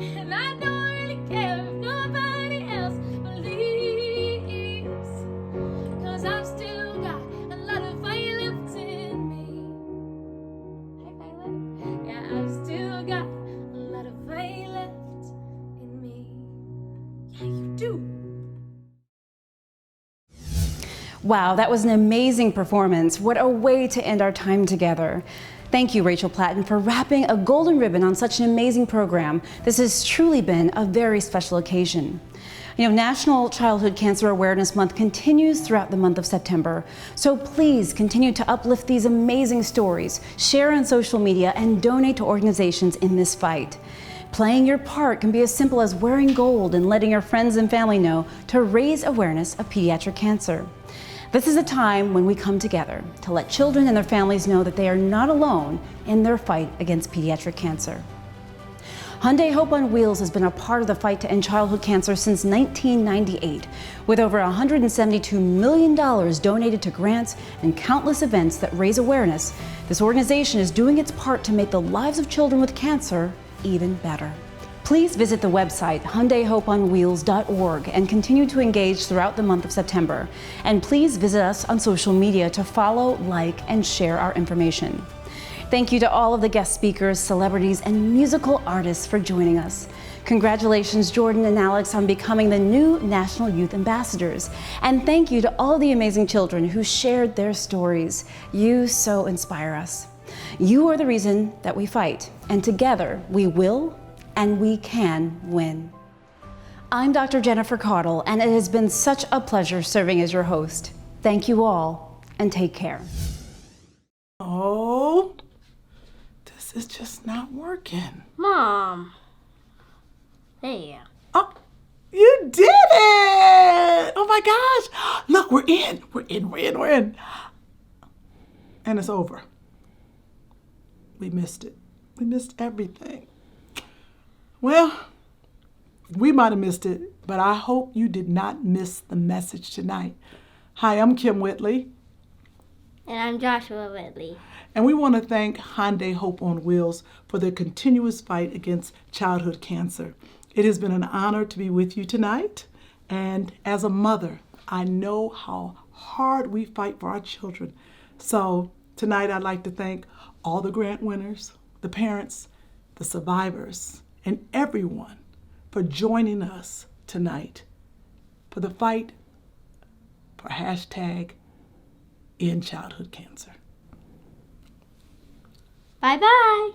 And I don't really care if nobody else believes. 'Cause I've still got a lot of fight left in me. Hi, Violet. Yeah, I've still got a lot of fight left in me. Yeah, you do. Wow, that was an amazing performance. What a way to end our time together. Thank you, Rachel Platten, for wrapping a golden ribbon on such an amazing program. This has truly been a very special occasion. You know, National Childhood Cancer Awareness Month continues throughout the month of September. So please continue to uplift these amazing stories, share on social media, and donate to organizations in this fight. Playing your part can be as simple as wearing gold and letting your friends and family know to raise awareness of pediatric cancer. This is a time when we come together to let children and their families know that they are not alone in their fight against pediatric cancer. Hyundai Hope on Wheels has been a part of the fight to end childhood cancer since 1998, with over $172 million donated to grants and countless events that raise awareness. This organization is doing its part to make the lives of children with cancer even better. Please visit the website HyundaiHopeOnWheels.org and continue to engage throughout the month of September. And please visit us on social media to follow, like, and share our information. Thank you to all of the guest speakers, celebrities, and musical artists for joining us. Congratulations, Jordan and Alex, on becoming the new National Youth Ambassadors. And thank you to all the amazing children who shared their stories. You so inspire us. You are the reason that we fight, and together we will and we can win. I'm Dr. Jennifer Caudle, and it has been such a pleasure serving as your host. Thank you all, and take care. Oh, this is just not working. Mom. Hey. Oh, you did it! Oh my gosh. Look, we're in. We're in. And it's over. We missed it. We missed everything. Well, we might have missed it, but I hope you did not miss the message tonight. Hi, I'm Kim Whitley. And I'm Joshua Whitley. And we want to thank Hyundai Hope on Wheels for their continuous fight against childhood cancer. It has been an honor to be with you tonight. And as a mother, I know how hard we fight for our children. So tonight I'd like to thank all the grant winners, the parents, the survivors, and everyone for joining us tonight for the fight for #EndChildhoodCancer. Bye-bye.